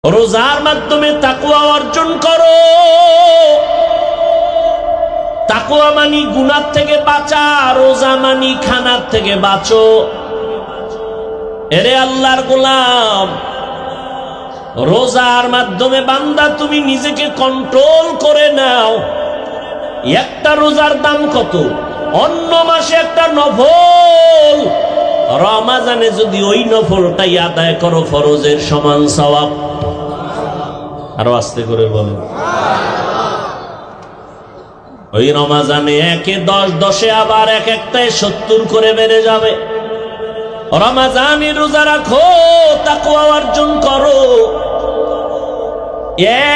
রোজার মাধ্যমে তাকওয়া অর্জন করো। তাকওয়া মানি গুনাহ থেকে বাঁচা, রোজা মানি খানার থেকে বাঁচো। এরে আল্লাহর গোলাম, রোজার মাধ্যমে বান্দা তুমি নিজেকে কন্ট্রোল করে নাও। একটা রোজার দাম কত? অন্য মাসে একটা নফল, রমাজানে যদি ওই নফলটাই আদায় করো ফরজের সমান সওয়াব। আরো আস্তে করে বলেন। ওই রমাজানে 1-এ 10, 10-এ আবার একটায় 70 করে বেড়ে যাবে। রমাজানে রোজা রাখো, তাকওয়া অর্জন করো।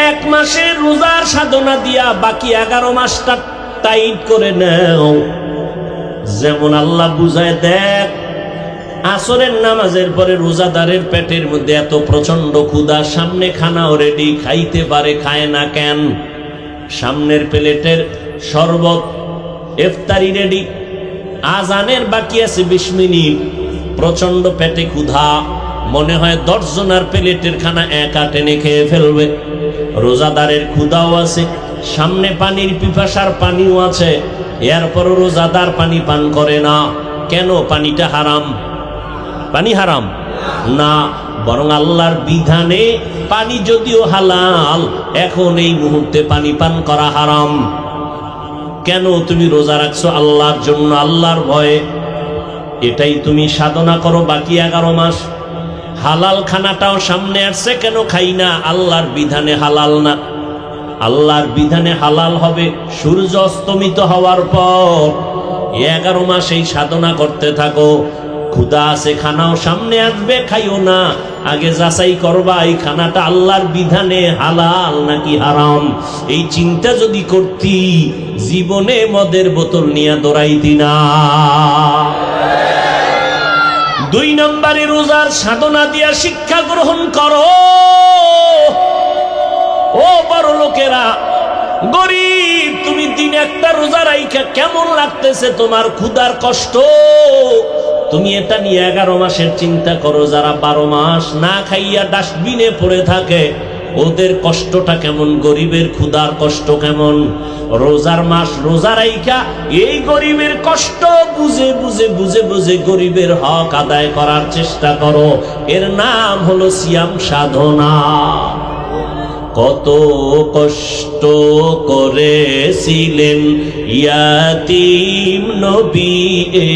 এক মাসের রোজার সাধনা দিয়া বাকি 11 মাসটা টাইট করে নাও। যেমন আল্লাহ বুঝায়, দেখ আসরের নামাজের পরে রোজাদারের পেটের মধ্যে এত প্রচন্ড ক্ষুধা, সামনে খানাও রেডি, খাইতে পারে, খায় না কেন? সামনের প্লেটের শরবত, ইফতারি রেডি, আজানের বাকি আছে 20 মিনিট, প্রচন্ড পেটে ক্ষুধা, মনে হয় 10 জনের প্লেটের খানা একা টেনে খেয়ে ফেলবে। রোজাদারের ক্ষুধাও আছে, সামনে পানির পিপাসার পানিও আছে, এরপরও রোজাদার পানি পান করে না। কেন? পানিটা হারাম। পানি হারাম না, বরং আল্লাহর বিধানে পানি যদিও হালাল, এখন এই মুহূর্তে পানি পান করা হারাম। কেন? তুমি রোজা রাখছো আল্লাহর জন্য, আল্লাহর ভয়ে। এটাই তুমি সাধনা করো বাকি 11 মাস। হালাল খানাটাও সামনে আসছে, কেন খাই না? আল্লাহর বিধানে হালাল না। আল্লাহর বিধানে হালাল হবে সূর্য অস্তমিত হওয়ার পর। 11 মাস এই সাধনা করতে থাকো। ক্ষুধা আছে, খানাও সামনে আসবে, খাইও না। আগে যাচাই করবা এই খানাটা আল্লাহর বিধানে হালাল নাকি হারাম। এই চিন্তা যদি করতি, জীবনে মদের বোতল নিয়ে দৌড়াইতি না। 2 নম্বরে রোজার সাধনা দিয়া শিক্ষা গ্রহণ করো। ও বড় লোকেরা, গরিব, তুমি দিনে একটা রোজা রাইখা কেমন লাগতেছে তোমার? ক্ষুধার কষ্ট, তুমি এটা নিয়ে 11 মাসের চিন্তা করো। যারা 12 মাস না খাইয়া ডাস্টবিনে পড়ে থাকে, ওদের কষ্টটা কেমন? গরিবের ক্ষুধার কষ্ট কেমন? রোজার মাস রোজা রাইখা এই গরিবের কষ্ট বুঝে বুঝে বুঝে বুঝে গরিবের হক আদায় করার চেষ্টা করো। এর নাম হলো সিয়াম সাধনা। কত কষ্ট করেছিলেন ইয়াতীম নবী এ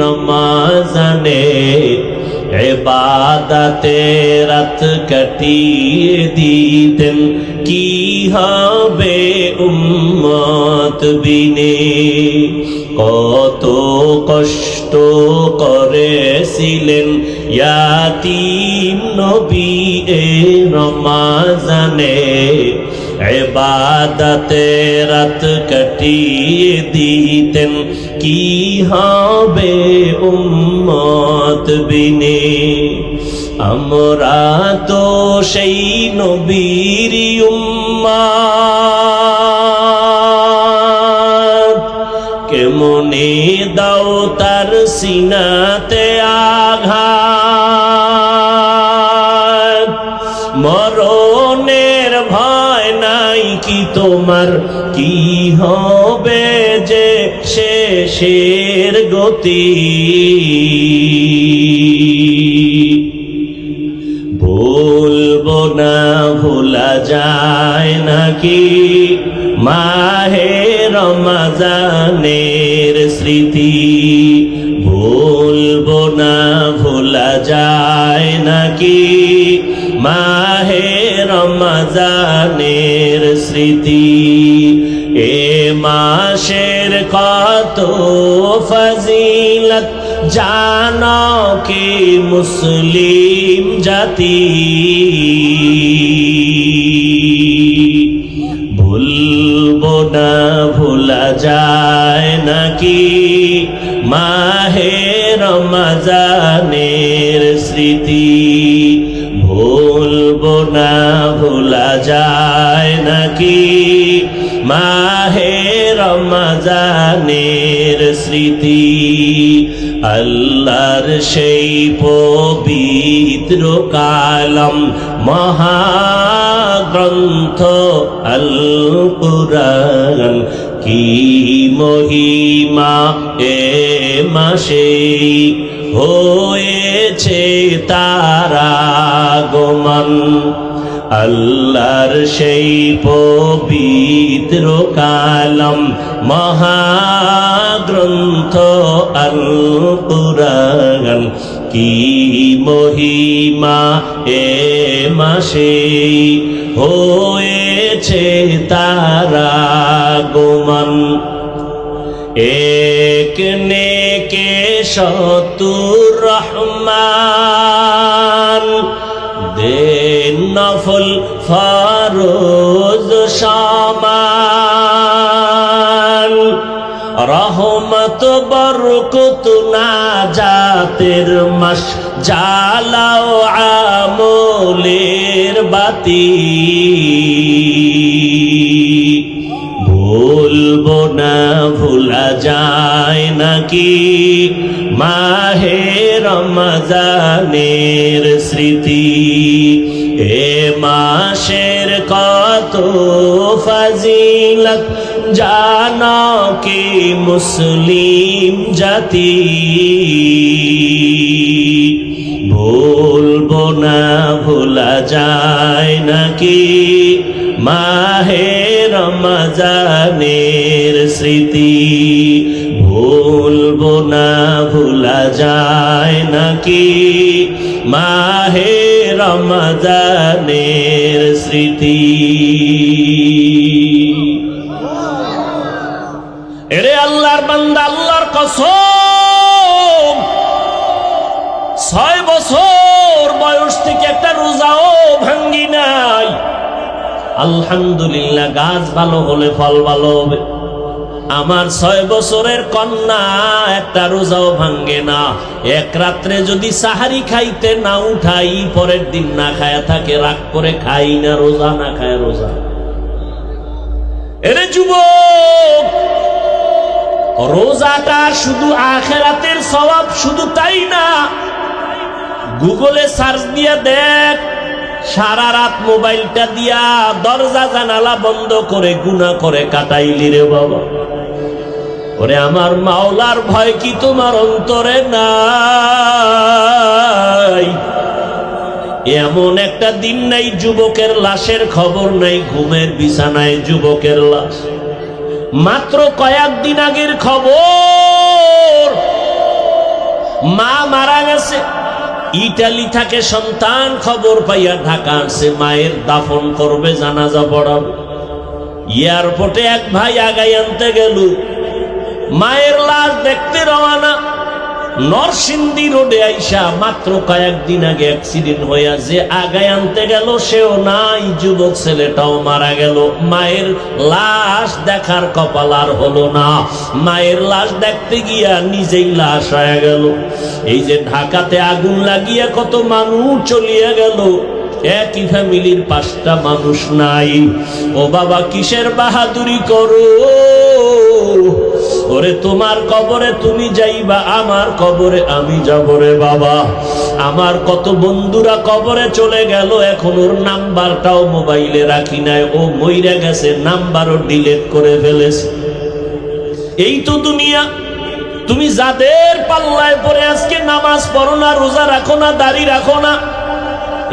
রমাজানে, ইবাদতে রাত কাটিয়ে দিতেন, কি হবে উম্মত বিনে। কত কষ্ট করেছিলেন ইয়াতীম নবী এ রমাজানে, ইবাদতে রাত কাটিয়ে দিতেন, কি হবে উম্মত বিনে। আমরা তো সেই নবীর উম্মত, কেমনে দাও তার সিনাতে আঘাত। মরণের ভয় নাই কি তোমার? কি হবে যে শেষের গতি? ভুলবো না, ভোলা যায় নাকি মাহে রমজানের স্মৃতি? ভুলবো না, ভোলা যায় নাকি মাহে রমজানের স্মৃতি? এ মাসের কত ফজিলত জানো কি মুসলিম জাতি? ভুলবো না, ভোলা যায় নাকি মাহে রমজানের স্মৃতি? ভুলবো না, ভোলা যায় নাকি মাহে রমজানের স্মৃতি? আল্লাহর সেই পবিত্র কালাম মহাগ্রন্থ আল কুরআন কি মহিমা এ মাসে হয়েছে তারা আগমন। আল্লাহর সেই পবিত্র কালাম মহাগ্রন্থ আল কুরআন কি মহিমা এ মাসে হয়েছে তারা আগমন। এক নেকে শতুর রহমান দেন নফল ফরজ সমান। রহমত বরকত নাজাতের মাস জ্বালাও আমলের বাতি। ভুলবো না ভোলা যায় নাকি মাহে রমজানের স্মৃতি। এ মাসের কত ফজিলত জানো কি মুসলিম জাতি। ভুলবো না ভোলা যায় নাকি মাহে রমজানের স্মৃতি। ভুলবো না ভোলা যায় নাকি মাহে রমজানের স্মৃতি। এরে আল্লাহর বান্দা, আল্লাহর কসম 6 বছর বয়স থেকে একটা রোজাও ভাঙ্গি নাই। আলহামদুলিল্লাহ, গাছ ভালো হলে ফল ভালো হবে। আমার 6 বছরের কন্যা একটা রোজাও ভাঙ্গে না। এক রাত্রে যদি সাহারি খাইতে না উঠাই, পরের দিন না খায়া থাকে, রাগ করে খাই না, রোজা না খায় রোজা। এরে যুবক, রোজাটা শুধু আখিরাতের সওয়াব, শুধু তাই না, গুগলে সার্চ দিয়া দেখ, সারা রাত মোবাইলটা দিয়া দরজা জানালা বন্ধ করে গুনাহ করে কাটাইলি রে বাবা। ওরে আমার মাওলার ভয় কি তোমার অন্তরে নাই? এমন একটা দিন নাই যুবকের লাশের খবর নাই, ঘুমের বিছানায় যুবকের লাশ। মাত্র কয়েকদিন আগের খবর, মা মারা গেছে, ইটালি থেকে সন্তান খবর পাইয়া ঢাকা আসছে, মায়ের দাফন করবে, জানাজা পড়াবে। এয়ারপোর্টে এক ভাই আগাই আনতে গেল, মায়ের লাশ দেখতে রওনা। নরসিংদী রোডে আইসা মাত্র কয়েকদিন আগে অ্যাক্সিডেন্ট হইয়া যে আগায় আনতে গেল সেও নাই, যুবক ছেলেটাও মারা গেল। মায়ের লাশ দেখার কপাল আর হলো না। মায়ের লাশ দেখতে গিয়া নিজেই লাশ হয়ে গেল। এই যে ঢাকাতে আগুন লাগিয়া কত মানুষ চলিয়া গেল, একই ফ্যামিলির 5টা মানুষ নাই। ও বাবা, কিসের বাহাদুরি করো? ওরে তোমার কবরে তুমি যাইবা, আমার কবরে আমি যাব রে বাবা। আমার কত বন্ধুরা কবরে চলে গেল, এখন ওর নাম্বারটাও মোবাইলে রাখি নাই, ও মইরা গেছে, নাম্বারও ডিলিট করে ফেলেছে। এই তো দুনিয়া। তুমি যাদের পাল্লায় পড়ে আজকে নামাজ পড়ো না, রোজা রাখো না, দাড়ি রাখো না,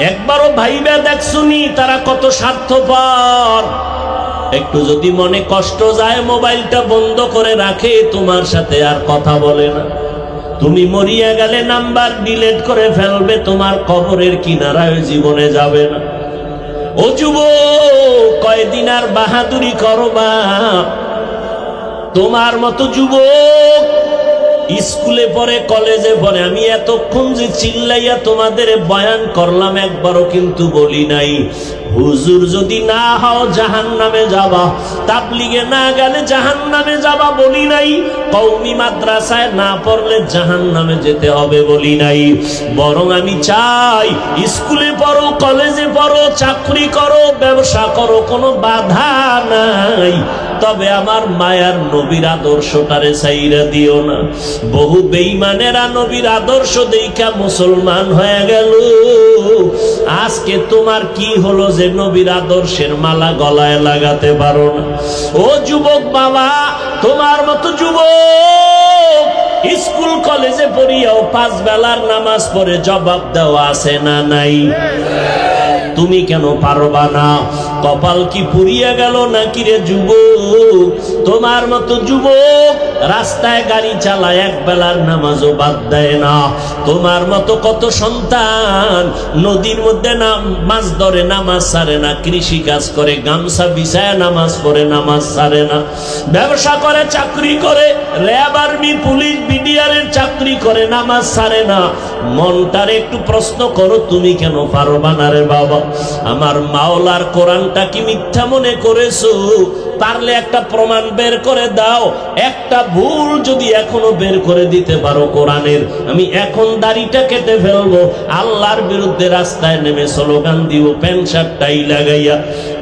একবারও ভাইবা দেখছুনি তারা কত স্বার্থপর। একটু যদি মনে কষ্ট যায়, মোবাইলটা বন্ধ করে রাখে, তোমার সাথে আর কথা বলে না। তুমি মরিয়া গেলে নাম্বার ডিলিট করে ফেলবে, তোমার কবরের কিনারায় জীবনে যাবে না। ও যুবক, কয়দিন আর বাহাদুরি করবা? তোমার মতো যুবক স্কুলে পড়ে, কলেজে পড়ে। আমি এতক্ষণ যে চিল্লাইয়া তোমাদের বয়ান করলাম, একবারও কিন্তু বলি নাই হুজুর যদি না হও জাহান্নামে যাবা, তাবলিগে না গেলে জাহান্নামে যাবা বলি নাই, কওমি মাদ্রাসায় না পড়লে জাহান্নামে যেতে হবে বলি নাই। বরং আমি চাই স্কুলে পড়ো, কলেজে পড়ো, চাকরি করো, ব্যবসা করো, কোনো বাধা নাই, তবে আমার মায়ার নবীর আদর্শটারে ছাইরা দিও না। বহু বেঈমানেরা নবীর আদর্শ দেখা মুসলমান হয়ে গেল। আজকে তোমার কি হলো যে নবীর আদর্শের মালা গলায় লাগাতে পারো না? ও যুবক বাবা, তোমার মতো যুবক স্কুল কলেজে পড়িয়াও 5 বেলার নামাজ পড়ে জবাব দেওয়া আছে না নাই? তুমি কেন পারবা না? কপাল কি পুড়িয়া গেল নাকি রে যুবক? তোমার মতো যুবক রাস্তায় গাড়ি চালায় 1 বেলার নামাজও বাদ দেয় না। তোমার মতো কত সন্তান নদীর মধ্যে মাছ ধরে নামাজ ছাড়ে না, কৃষি কাজ করে গামছা বিছায় নামাজ পড়ে নামাজ ছাড়ে না, ব্যবসা করে চাকরি করে র্যাব আর্মি পুলিশ বিডিআরের চাকরি করে নামাজ ছাড়ে না। মনটার একটু প্রশ্ন করো, তুমি কেন পারবা না রে বাবা? আমার মাওলার কোরআনটা কি মিথ্যা মনে করেছো? পারলে একটা প্রমাণ বের করে দাও। একটা ভুল যদি এখনো বের করে দিতে পারো কোরআনের, আমি এখন দাড়িটা কেটে ফেলবো, আল্লাহর বিরুদ্ধে রাস্তায় নেমে স্লোগান দিব প্যান্ট শার্ট টাই লাগাইয়া।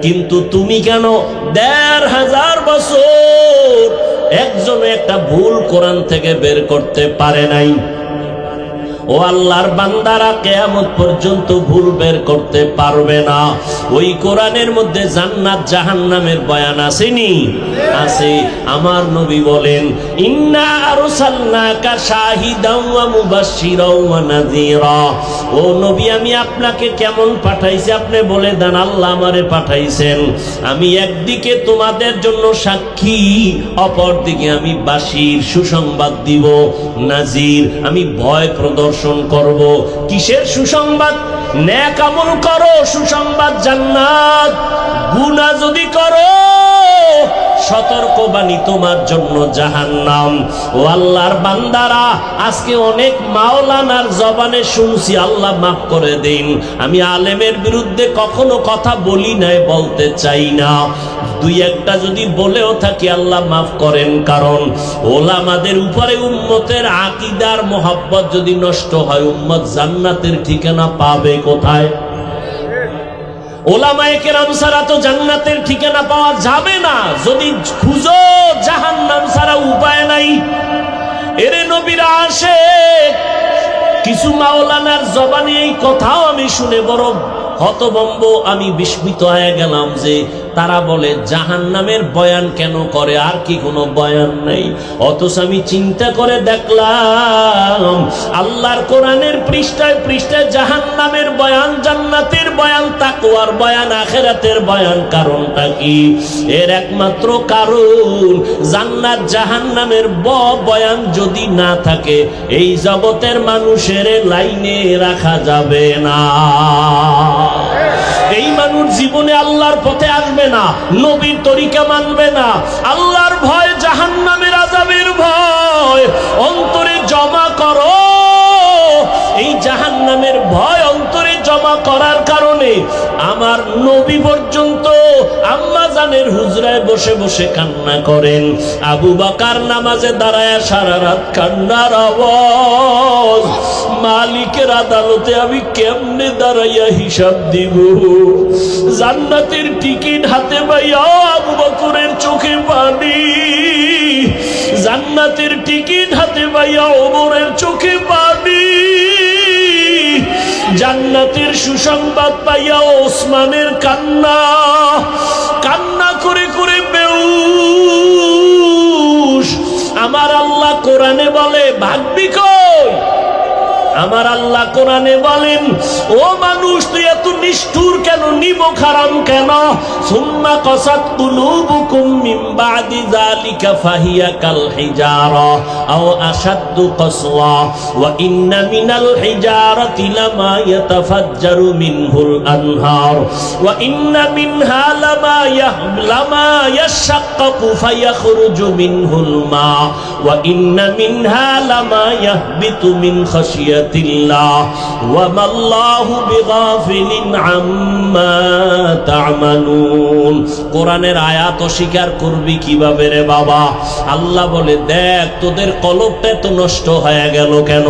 কিন্তু তুমি কেন 1500 বছর একজনে একটা ভুল কোরআন থেকে বের করতে পারে নাই? ও আল্লাহর বান্দারা, কিয়ামত পর্যন্ত ভুল বের করতে পারবে না। ওই কোরআনের মধ্যে জান্নাত জাহান্নামের বয়ান আসেনি? আছে। আমার নবী বলেন, ইন্না আরসালনাকা শাহিদাও ওয়া মুবাশশিরাও ওয়া নাযীরা। ও নবী, আমি আপনাকে কেমন পাঠাইছি আপনি বলে দেন। আল্লাহ আমারে পাঠাইছেন, আমি একদিকে তোমাদের জন্য সাক্ষী, অপরদিকে আমি বাশির সুসংবাদ দিব, নাজির আমি ভয় প্রদর্শন করব। কিসের সুসংবাদ? নেক আমল করো, সুসংবাদ জান্নাত। গুনাহ যদি করো, সতর্কবাণী তোমার জন্য জাহান্নাম। ও আল্লাহর বান্দারা, আজকে অনেক মাওলানার জবানে শুনছি, আল্লাহ মাফ করে দিন, আমি আলেমের বিরুদ্ধে কখনো কথা বলি নাই, বলতে চাই না। 2-1টা যদি বলেও থাকি আল্লাহ মাফ করেন, কারণ ওলামাদের উপরে উম্মতের আকীদার মোহাব্বত যদি নষ্ট হয়, উম্মত জান্নাতের ঠিকানা পাবে কোথায়? ওলামায়ে কেরাম ছাড়া তো জান্নাতের ঠিকানা পাওয়া যাবে না। যদি খুঁজো জাহান্নাম ছাড়া উপায় নাই। এরে নবীর আশিক কিছু মাওলানার জবানে এই কথাও আমি শুনে বড় হতভম্ব, আমি বিস্মিত হয়ে গেলাম যে তারা বলে জাহান্নামের বয়ান কেন করে, আর কি কোনো বয়ান নাই? অথচ আমি চিন্তা করে দেখলাম আল্লাহর কোরআনের পৃষ্ঠায় পৃষ্ঠায় জাহান্নামের বয়ান, জান্নাতের বয়ান, তাকওয়ার বয়ান, আখিরাতের বয়ান। কারণটা কি? এর একমাত্র কারণ, জান্নাত জাহান্নামের বয়ান যদি না থাকে, এই জগতের মানুষের লাইনে রাখা যাবে না। এই মানুষ জীবনে আল্লাহর পথে আসবে না, নবীর তরিকা মানবে না। আল্লাহর ভয়, জাহান্নামের আযাবের ভয় অন্তরে জমা করো। এই জাহান্নামের ভয় অন্তরে জমা করার কারণে আমার নবী পর্যন্ত আম্মা জানের হুজরায় বসে বসে কান্না করেন। আবু বকর নামাজে দাঁড়ায় সারা রাত কান্নার আওয়াজ। মালিকের আদালতে আমি কেমনে দাঁড়াইয়া হিসাব দিব? জান্নাতের টিকিট হাতে পাইয়া আবু বকরের চোখে পানি, জান্নাতের টিকিট হাতে পাইয়া ওমরের চোখে পানি, জান্নাতের সুসংবাদ পাইয়া ওসমানের কান্না, কান্না করে করে বেউস। আমার আল্লাহ কোরআনে বলে, ভাগবি কই? আমার আল্লাহ কোরআনে বলেন, ও মানুষ তুই এত নিষ্ঠুর কেন, নিমক হারাম কেন? সুম্মা কাসাত কুলুবুকুম মিন বাদি যালিকা ফাহিয়া কাল হিজারা আও আশাদ্দু কাসওয়া ওয়া ইন্না মিনাল হিজারাতি লামা ইয়াতাফাজ্জারু মিনহুল আনহার ওয়া ইন্না মিনহা লামা ইয়াশাক্কাকু ফায়াখরুজু মিনহুল মা ওয়া ইন্না মিনহা লামা ইয়াহবিতু মিন খাশিয়াতিল্লাহ ওয়া মাল্লাহু বিগাফিলিন আম্মা তা'মালুন। কোরআনের আয়াত অস্বীকার করবি কিভাবে রে বাবা? আল্লাহ বলে, দেখ তোদের কলবটা এত নষ্ট হয়ে গেল কেন?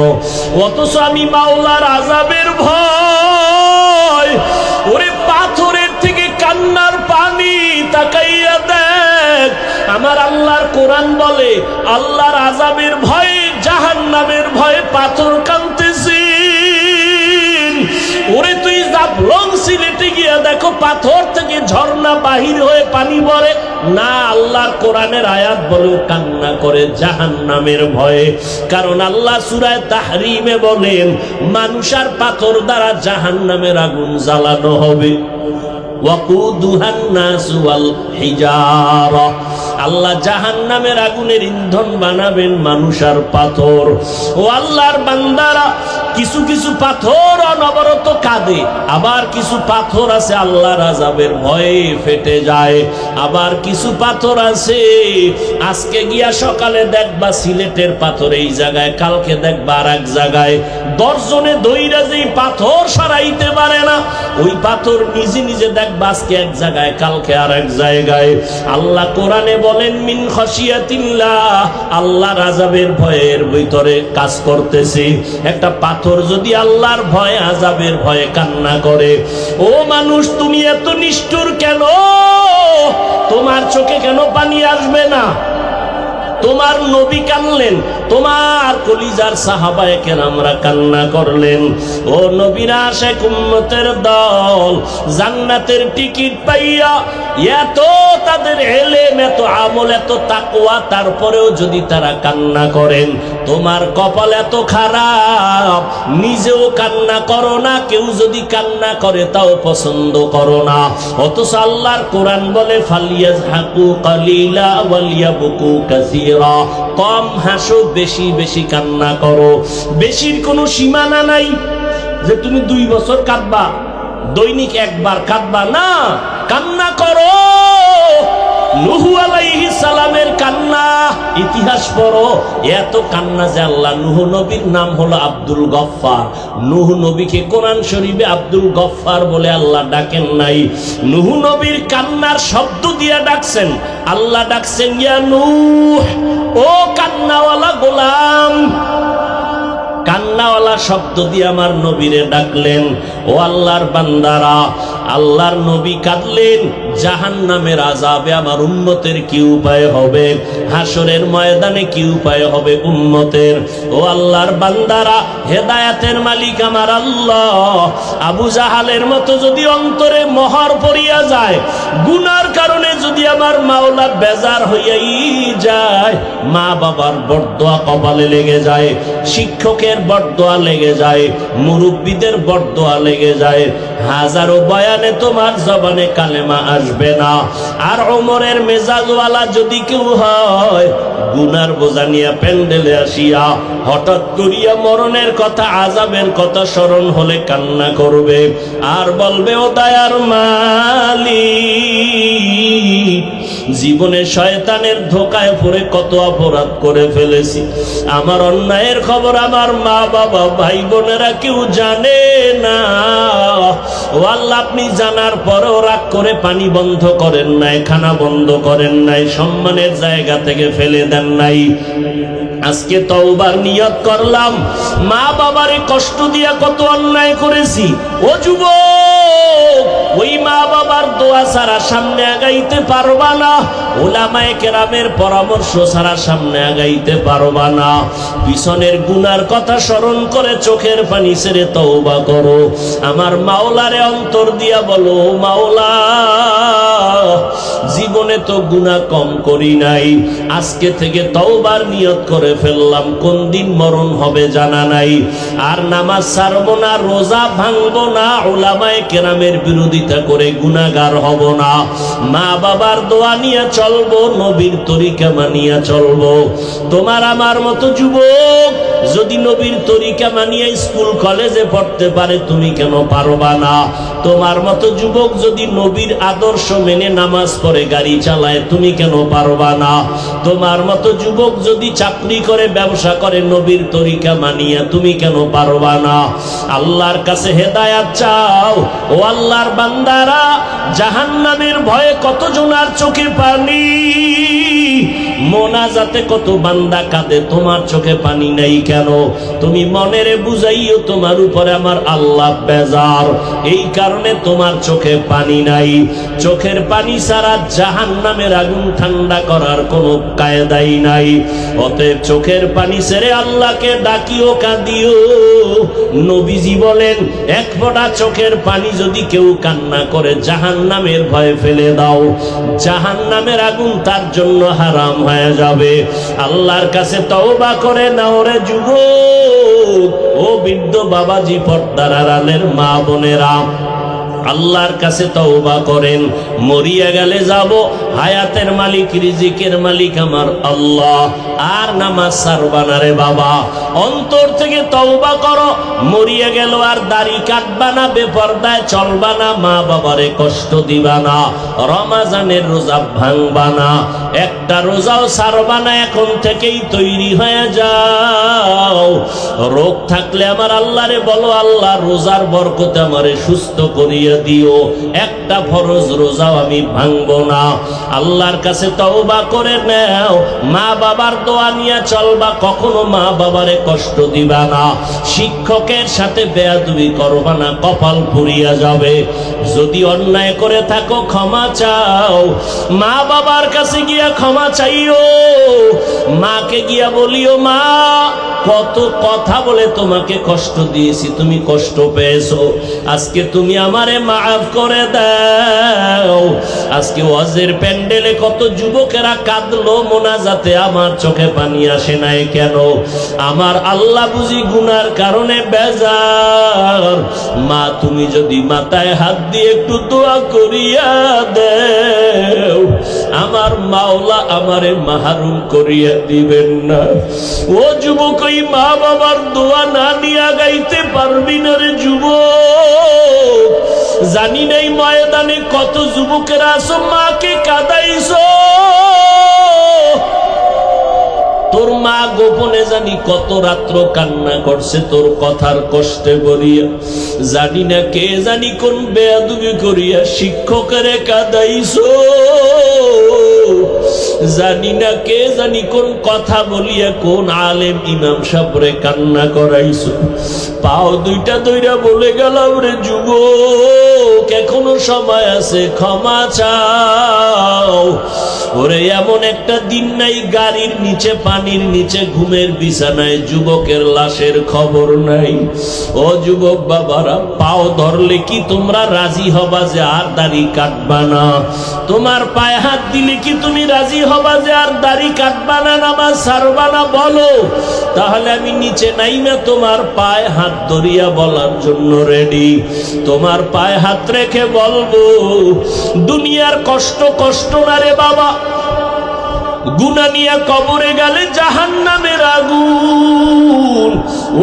অথচ আমি মাওলার আযাবের ভয়, ওরে পাথরের থেকে কান্নার পানি, তাকাইয়া দেখ। আমার আল্লাহর কোরআন বলে, আল্লাহর আযাবের ভয়ে জাহান্নামের ভয়ে পাথর কাঁদতেছেন। ওরে তুই জাফলং সিলেটে গিয়া দেখো পাথর থেকে ঝর্ণা বাহির হয়ে পানি পড়ে না। আল্লাহর কোরআনের আয়াত বলে কান্না করে জাহান্নামের ভয়ে। কারণ আল্লাহ সূরা তাহরিমে বলেন মানুষ আর পাথর দ্বারা জাহান্নামের আগুন জ্বালানো হবে। আল্লাহ জাহান্নামের আগুনের ইন্ধন বানাবেন মানুষ আর পাথর। ও আল্লাহর বান্দারা, কিছু কিছু পাথর অনবরত কাঁদে, আবার কিছু পাথর আছে আল্লাহর আযাবের ভয়ে ফেটে যায়। আবার কিছু পাথর আছে আজকে গিয়া সকালে দেখবা সিলেটের পাথর এই জায়গায়, কালকে দেখবা আর এক জায়গায়। দর্জনে দইরা যেই পাথর সরাইতে পারে না, ওই পাথর নিজে নিজে দেখবা আজকে এক জায়গায় কালকে আর এক জায়গায়। আল্লাহ কোরআনে বলেন মিন খাশিয়াতিল্লাহ, আল্লাহর আযাবের ভয়ের ভিতরে কাজ করতেছে। একটা পাথর যদি আল্লাহর ভয়ে আযাবের ভয়ে কান্না করে, ও মানুষ তুমি এত নিষ্ঠুর কেন? তোমার চোখে কেন পানি আসবে না? তোমার নবী কানলেন, তোমার কলিজার সাহাবায়ে কেরামরা কান্না করলেন। ও নবীর আশিক উম্মতের দল জান্নাতের টিকিট পাইয়া এত তাদের ইলম, এত আমল, এত তাকওয়া, তারপরেও যদি তারা কান্না করেন, তোমার কপাল এত খারাপ, নিজেও কান্না করো না, কেউ যদি কান্না করে তাও পছন্দ করো না। অথচ আল্লাহর কোরআন বলে ফালিয়াজহাকু কালিলা ওয়ালিয়াবকু কাসীরা, কম হাসো, বেশি বেশি কান্না করো। বেশির কোনো সীমানা নাই যে তুমি 2 বছর কাঁদবা, দৈনিক একবার কাঁদবা না, কান্না করো। নূহ আলাইহিস সালামের কান্না ইতিহাস পড়ো, এত কান্না যে আল্লাহ নূহ নবীর নাম হলো আব্দুল গফফার। নূহ নবীকে কোরআন শরীফে আব্দুল গফফার বলে আল্লাহ ডাকেন নাই, নূহ নবীর কান্নার শব্দ দিয়া ডাকছেন। আল্লাহ ডাকছেন ইয়া নূহ, ও কান্নাওয়ালা গোলাম। কান্নাওয়ালা শব্দ দিয়ে আমার নবীরে ডাকলেন। ও আল্লাহর বান্দারা, আল্লাহর নবী কাঁদলেন, জাহান্নামের আযাবে আমার উম্মতের কি উপায় হবে, হাসরের ময়দানে কি উপায় হবে উম্মতের। ও আল্লাহর বান্দারা, হেদায়েতের মালিক আমার আল্লাহ। আবু জাহালের মতো যদি অন্তরে মোহর পড়িয়া যায়, গুনার কারণে যদি আমার মাওলা বেজার হইয়াই যায়, মা বাবার বরদোয়া কপালে লেগে যায়, শিক্ষকের বরদোয়া লেগে যায়, মুরব্বীদের বরদোয়া লেগে যায়, হাজারো বয়ানে তোমার জবানে কালেমা আসবে না। আর ওমরের মেজাজওয়ালা যদি কেউ হয়, গুনার বোঝা নিয়ে প্যান্ডেলে আসিয়া হঠাৎ করিয়া মরণের কথা, আযাবের কথা স্মরণ হলে কান্না করবে আর বলবে ও দয়ার মালিক, জীবনে শয়তানের ধোকায় পড়ে কত অপরাধ করে ফেলেছি, আমার অন্যায়ের খবর আমার মা বাবা ভাই বোনেরা কেউ জানে না। ও আল্লাহ, আপনি জানার পরেও রাগ করে পানি বন্ধ করেন নাই, খানা বন্ধ করেন নাই, সম্মানের জায়গা থেকে ফেলে দেন নাই। আজকে তওবার নিয়ত করলাম, মা বাবারে কষ্ট দিয়া কত অন্যায় করেছি। ও যুবক, ওই মা বাবার দোয়া ছাড়া সামনে আগাইতে পারবা না, উলামায়ে কেরামের পরামর্শ ছাড়া সামনে আগাইতে পারবা না। পিছনের গুনার কথা স্মরণ করে চোখের পানি ছেড়ে তওবা করো। আমার মাওলারে অন্তর দিয়া বলো, মাওলা জীবনে তো গুনাহ কম করি নাই, আজকে থেকে তওবার নিয়ত করে ফেললাম, কোন দিন মরণ হবে জানা নাই। আর নামাজ ছাড়বো না, রোজা ভাঙবো না, উলামায়ে কেরামের বিরোধিতা করে গুনাহগার হব না, মা বাবার দোয়া নিয়ে চলবো, নবীর তরিকা মানিয়া চলবো। তোমার আমার মতো যুবক যদি নবীর তরিকা মানিয়ে স্কুল কলেজে পড়তে পারে, তুমি কেন পারবা না? তোমার মতো যুবক যদি নবীর আদর্শ মেনে নামাজ পড়ে গাড়ি চালায়, তুমি কেন পারবা না? তোমার মতো যুবক যদি চাকরি করে, ব্যবসা করে, নবীর তরিকা মানিয়া, তুমি কেন পারবা না? আল্লাহর কাছে হেদায়াত চাও। ও আল্লাহর বান্দারা, জাহান্নামের ভয়ে কত জনার চোখে পানি, মোনাজাতে কত বান্দা কাঁদে, তোমার চোখে পানি নাই কেন? তুমি মনেরে বুঝাইও তোমার উপরে আমার আল্লাহ বেজার, এই কারণে তোমার চোখে পানি নাই। চোখের পানি ছাড়া জাহান্নামের আগুন ঠান্ডা করার কোনো কায়দাই নাই। অতএব চোখের পানি ছেড়ে আল্লাহকে ডাকিও, কাঁদিও। নবীজি বলেন, এক ফোঁটা চোখের পানি যদি কেউ কান্না করে জাহান্নামের ভয়ে ফেলে দাও, জাহান্নামের আগুন তার জন্য হারাম হয়ে যাবে। আল্লাহর কাছে তওবা করে নাও রে যুবক, ও বৃদ্ধ বাবাজি, পর্দার আড়ালের মা বোনেরা, আল্লাহর কাছে তওবা করেন। মরিয়া গেলে যাব, হায়াতের মালিক রিজিকের মালিক আমার আল্লাহ, আর নামাজ ছাড়বানা রে বাবা। অন্তর থেকে তওবা করো, মরিয়া গেল আর দাড়ি কাটবা না, বেপরদায় চলবা না, মা বাবারে কষ্ট দিবা না, রমাজানের রোজা ভাঙবা না, একটা রোজাও ছাড়বা না। এখন থেকেই তৈরি হয়ে যাও। রোগ থাকলে আমার আল্লাহরে বলো, আল্লাহ রোজার বরকতে আমারে সুস্থ করিয়া দিও, একটা ফরজ রোজাও আমি ভাঙবো না। আল্লাহর কাছে তওবা করে নাও, মা বাবার দোয়া নিয়ে চলবা, কখনো মা বাবারে কষ্ট দিবা না, শিক্ষকের সাথে বেয়াদবি করবা না, কপাল পুড়িয়া যাবে। যদি অন্যায় করে থাকো ক্ষমা চাও, মা বাবার কাছে গিয়া ক্ষমা চাইও, মাকে গিয়া বলিও, মা কত কথা বলে তোমাকে কষ্ট দিয়েছি, তুমি কষ্ট পেয়েছো, আজকে তুমি আমারে মাফ করে দাও। আজকে ওয়াজের প্যান্ডেলে কত যুবকেরা কাঁদলো মোনাজাতে, আমার চোখে পানি আসে নাই কেন? আমার আল্লাহ বুঝি গুনার কারণে বেজার। মা তুমি যদি মাথায় হাত দিয়ে একটু দোয়া করিয়া দেও, আমার মাওলা আমারে মাহরুম করিয়া দিবেন না। ও যুবক, ওই মা বাবার দোয়া না নিয়া গাইতে পারবি না রে যুবক। জানি নাই ময়দানে কত যুবকেরা আছো, মাকে কাঁদাইছো, তোর মা গোপনে জানি কত রাত্র কান্না করছে তোর কথার কষ্টে বলিয়া। জানি না কে জানি কোন বেয়াদবি করিয়া শিক্ষকেরে কাঁদাইছো, জানি না কে জানি কোন কথা বলিয়া কোন আলেম ইমাম সাহেবরে কান্না করাইছো। পাও দুইটা দইরা বলে গেলাম রে যুবক, এখনো সময় আছে, ক্ষমা চাও। ওরে এমন একটা দিন নাই গাড়ির নিচে, পানির নিচে, ঘুমের বিছানায় যুবকের লাশের খবর নাই। ও যুবক বাবারা, পাও ধরলে কি তোমরা রাজি হবা যে আর দাড়ি কাটবা না? তোমার পায়ে হাত দিলে কি তুমি রাজি হবা যে আর দাড়ি কাটবা না, নামাজ ছাড়বা না? বলো, তাহলে আমি নিচে নাইমা তোমার পায়ে হাত ধরিয়া বলার জন্য রেডি। তোমার পায়ে হাত রেখে বলবো, দুনিয়ার কষ্ট কষ্ট না রে বাবা, গুনাহ নিয়া কবরে গেলে জাহান্নামের আগুন,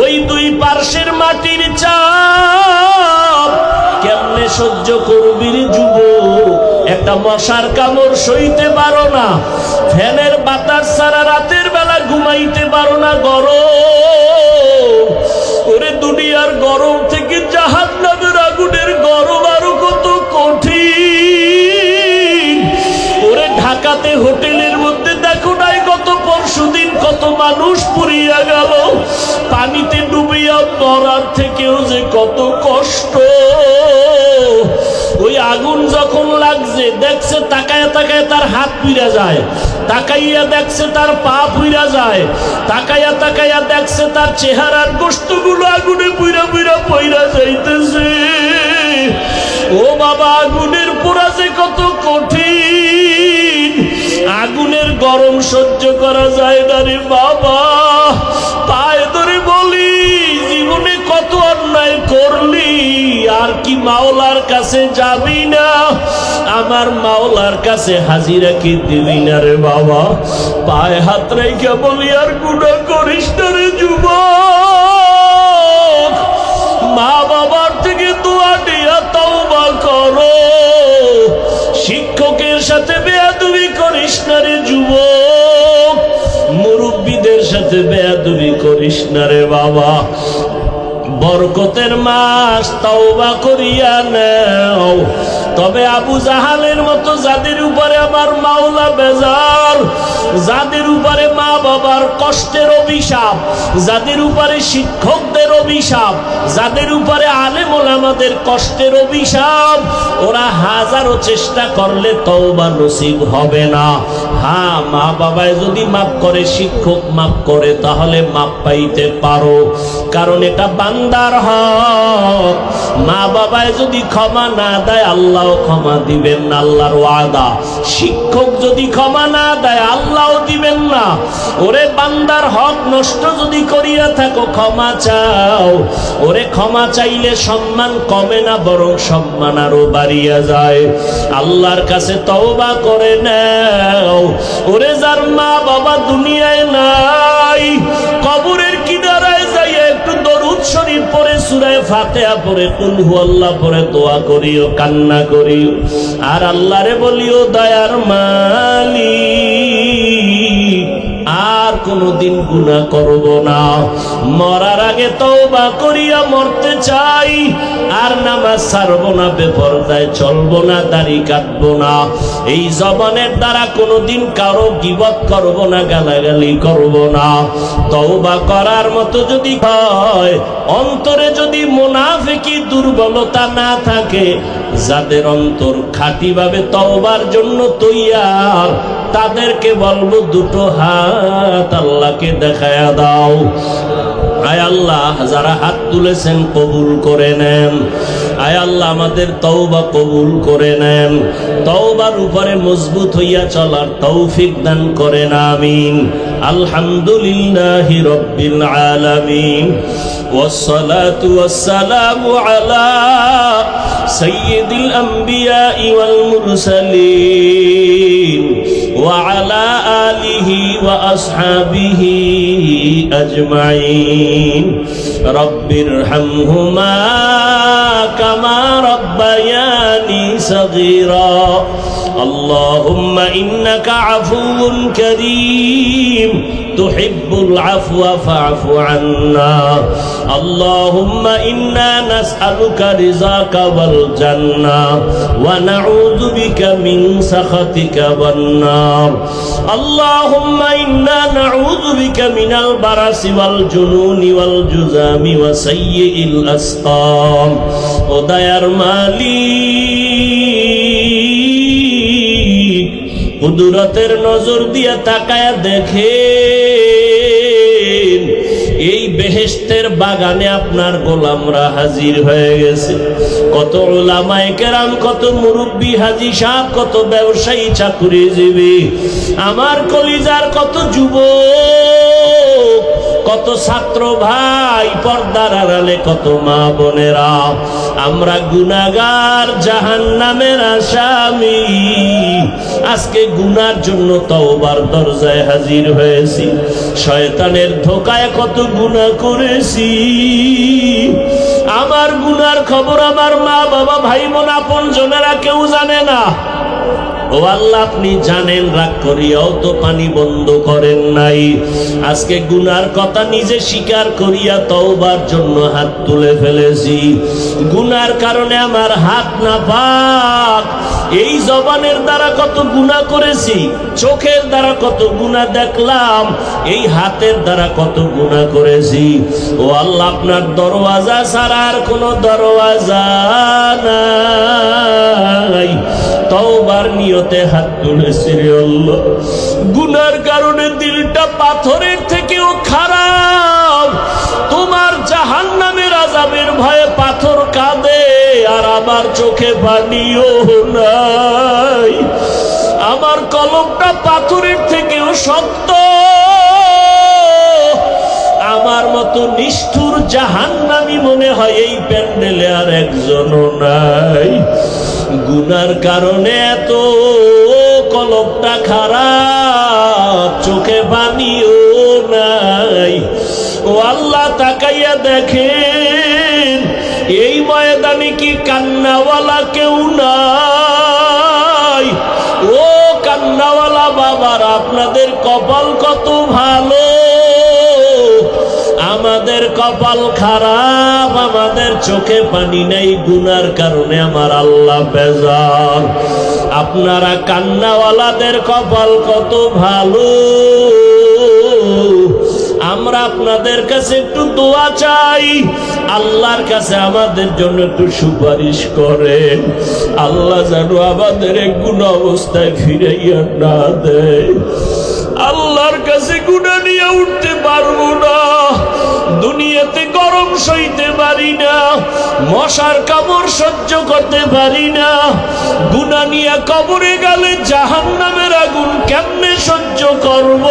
ওই দুই পার্শ্বের মাটির চাপ কেমনে সহ্য করবি রে যুবক? একটা মশার কামড় সইতে পারো না, ফ্যানের বাতাস ছাড়া রাতের বেলা ঘুমাইতে পারো না, গরম। ওরে দুনিয়ার গরম থেকে জাহান্নামের আগুনের গরম আরো কত কঠিন। ওরে ঢাকাতে হোটেলের মধ্যে দেখো নাই গত পরশুদিন কত মানুষ পুড়িয়া গেল, পানিতে ডুবিয়া মরার থেকেও যে কত কষ্ট। ওই আগুন যখন লাগছে, দেখছে তাকায় তাকায় তার হাত পুড়া যায়, তাকাইয়া দেখছে তার পা পুড়া যায়, তাকাইয়া তাকাইয়া দেখছে তার চেহারার গোশতগুলো আগুনে পুড়া পুড়া পইরা যাইতেছে। ও বাবা, আগুনের পোড়া যে কত কঠিন, আগুনের গরম সহ্য করা যায় না রে বাবা। পায়ে ধরে বলি, জীবনে কত অন্যায় করলি, আর কি মাওলার কাছে যাবি না? আমার মাওলার কাছে হাজিরা কি দিবি না রে বাবা? পায়ে হাত রেখে বলি, আর গুনাহ করিস না রে যুবক। মা বাবার থেকে দোয়া দিয়া তওবা করো, শিক্ষকের সাথে বেয়াদবি করিস না রে যুবক, মুরব্বীদের সাথে বেয়াদবি করিস না রে বাবা। বরকতের মাস, তওবা করিয়া নাও, তবে আবু জাহালের মতো যাদের উপরে আমার মাওলা বেজার, যাদের উপরে মা বাবার কষ্টের অভিশাপ, যাদের উপরে শিক্ষকদের অভিশাপ, যাদের উপরে আলেম ওলামাদের কষ্টের অভিশাপ, ওরা হাজারো চেষ্টা করলে তওবা নসিব হবে না। হ্যাঁ, মা বাবায় যদি মাফ করে, শিক্ষক মাফ করে, তাহলে মাফ পাইতে পারো, কারণ এটা বান্দার হক। মা বাবায় যদি ক্ষমা না দেয়, আল্লাহ ক্ষমা দিবেন না, আল্লাহর ওয়াদা। শিক্ষক যদি ক্ষমা না দেয়, আল্লাহ দিবেন না। ওরে বান্দার হক নষ্ট যদি করিয়া থাকো, ক্ষমা চাও। ওরে ক্ষমা চাইলে সম্মান কমে না, বরং সম্মান আরো বাড়িয়া যায়। আল্লাহর কাছে তওবা করে নাও। ওরে যার মা বাবা দুনিয়ায় নাই, কবরের কিনারায় যাইয়া একটু দরুদ শরীফ পড়ে, সূরা ফাতিহা পড়ে, কুল হুয়াল্লাহ পড়ে দোয়া করিও, কান্না করিও, আর আল্লাহরে বলিও, দয়ার মালিক আর কোনদিন গুনাহ করব না। মরার আগে তওবা করিয়া মরতে চাই। আর নামাজ ছাড়ব না, বেপরদায় চলব না, দাড়ি কাটব না, এই জবানের দ্বারা কোনদিন কারো গীবত করব না, গালাগালি করব না। তওবা করার মতো যদি হয়, অন্তরে যদি মুনাফিকি দুর্বলতা না থাকে, যাদের অন্তর খাঁটিভাবে তওবার জন্য তৈয়ার, তাদেরকে বলবো দুটো হাত আল্লাহকে দেখায়া দাও। আয় আল্লাহ, যারা হাত তুলেছেন কবুল করে নেন। আয় আল্লাহ, আমাদের তওবা কবুল করে নেন। তওবার উপরে মজবুত হইয়া চলার তৌফিক দান করেন, আমিন। আলহামদুলিল্লাহি রাব্বিল আলামিন, ওয়াসসালাতু ওয়াসসালামু আলা সাইয়্যিদিল আমবিয়াই ওয়াল মুরসালিন ওয়া আলা আলিহি ওয়া আসহাবিহি আজমাইন। রব্বিরহামহুমা কামা রব্বায়ানি সগীরা। আল্লাহুম্মা ইন্নাকা আফুউন কারীম তুহিব্বুল আফওয়া ফা'ফু আন্না। আল্লাহুম্মা ইন্না নাসআলুকা রিযাকা ওয়াল জান্নাহ ওয়া নাউযু বিকা মিন সাখাতিকা ওয়ান নার। আল্লাহুম্মা ইন্না নাউযু বিকা মিনাল বারাসি ওয়াল জুনুনি ওয়াল জুযামি ওয়া সাইয়্যিল আসকাম। ও দয়ার মালিক, কুদরতের নজর দিয়া তাকায়া দেখেন, এই বেহেশতের বাগানে আপনার গোলামরা হাজির হয়ে গেছে। কত উলামায়ে কেরাম, কত মুরব্বী হাজী সাহেব, কত ব্যবসায়ী, চাকুরিজীবী, আমার কলিজার কত যুবক, কত ছাত্র ভাই, পর্দার আড়ালে কত মা বোনেরা। আমরা গুনাহগার, জাহান্নামের আসামি। আজকে গুনার জন্য তওবার দরজায় হাজির হয়েছি। শয়তানের ধোকায় কত গুনাহ করেছি। আমার গুনার খবর আমার মা বাবা, ভাই বোন, আপন জনেরা কেউ জানে না। ও আল্লাহ, আপনি জানেন, রাগ করিয়াও তো পানি বন্ধ করেন নাই। আজকে গুনার কথা নিজে স্বীকার করিয়া তওবার জন্য হাত তুলে ফেলেছি। গুনার কারণে আমার হাত নাপাক। এই জবানের দ্বারা কত গুনাহ করেছি, চোখের দ্বারা কত গুনাহ দেখলাম, এই হাতের দ্বারা কত গুনাহ করেছি। ও আল্লাহ, আপনার দরওয়াজা ছাড়া আর কোনো দরওয়াজা নাই। তওবার নিয়তে হাত তুলেছি রে আল্লাহ। গুনার কারণে দিলটা পাথরের থেকেও খারাপ। তোমার জাহান্নামের আযাবের ভয়ে পাথর কাঁদে, আর আমার চোখে পানিও নাই। আমার কলমটা পাথরের থেকেও শক্ত। আমার মতো নিষ্ঠুর জাহান্নামী মনে হয় এই প্যান্ডেলে আর একজনও নাই। গুনার কারণে এত কলবটা খারাপ, চোখে পানিও নাই। ও আল্লাহ, তাকাইয়া দেখেন, এই ময়দানে কি কান্নাওয়ালা কেউ নাই? ও কান্নাওয়ালা বাবার, আপনাদের কপাল কত ভালো। আমাদের কপাল খারাপ, আমাদের চোখে পানি নাই, গুনার কারণে আমার আল্লাহ বেজার। আপনারা কান্নাওয়ালাদের কপাল কত ভালো। আমরা আপনাদের কাছে একটু দোয়া চাই, আল্লাহর কাছে আমাদের জন্য একটু সুপারিশ করেন। আল্লাহ যেন আমাদের গুনাহ অবস্থায় ফিরাইয়া না দেয়। আল্লাহর কাছে গুনাহ নিয়ে উঠতে পারবো না, দুনিয়াতে গরম সইতে পারি না, মশার কামড় সহ্য করতে পারি না, গুনাহ নিয়ে কবরে গেলে জাহান্নামের আগুন কেমনে সহ্য করব?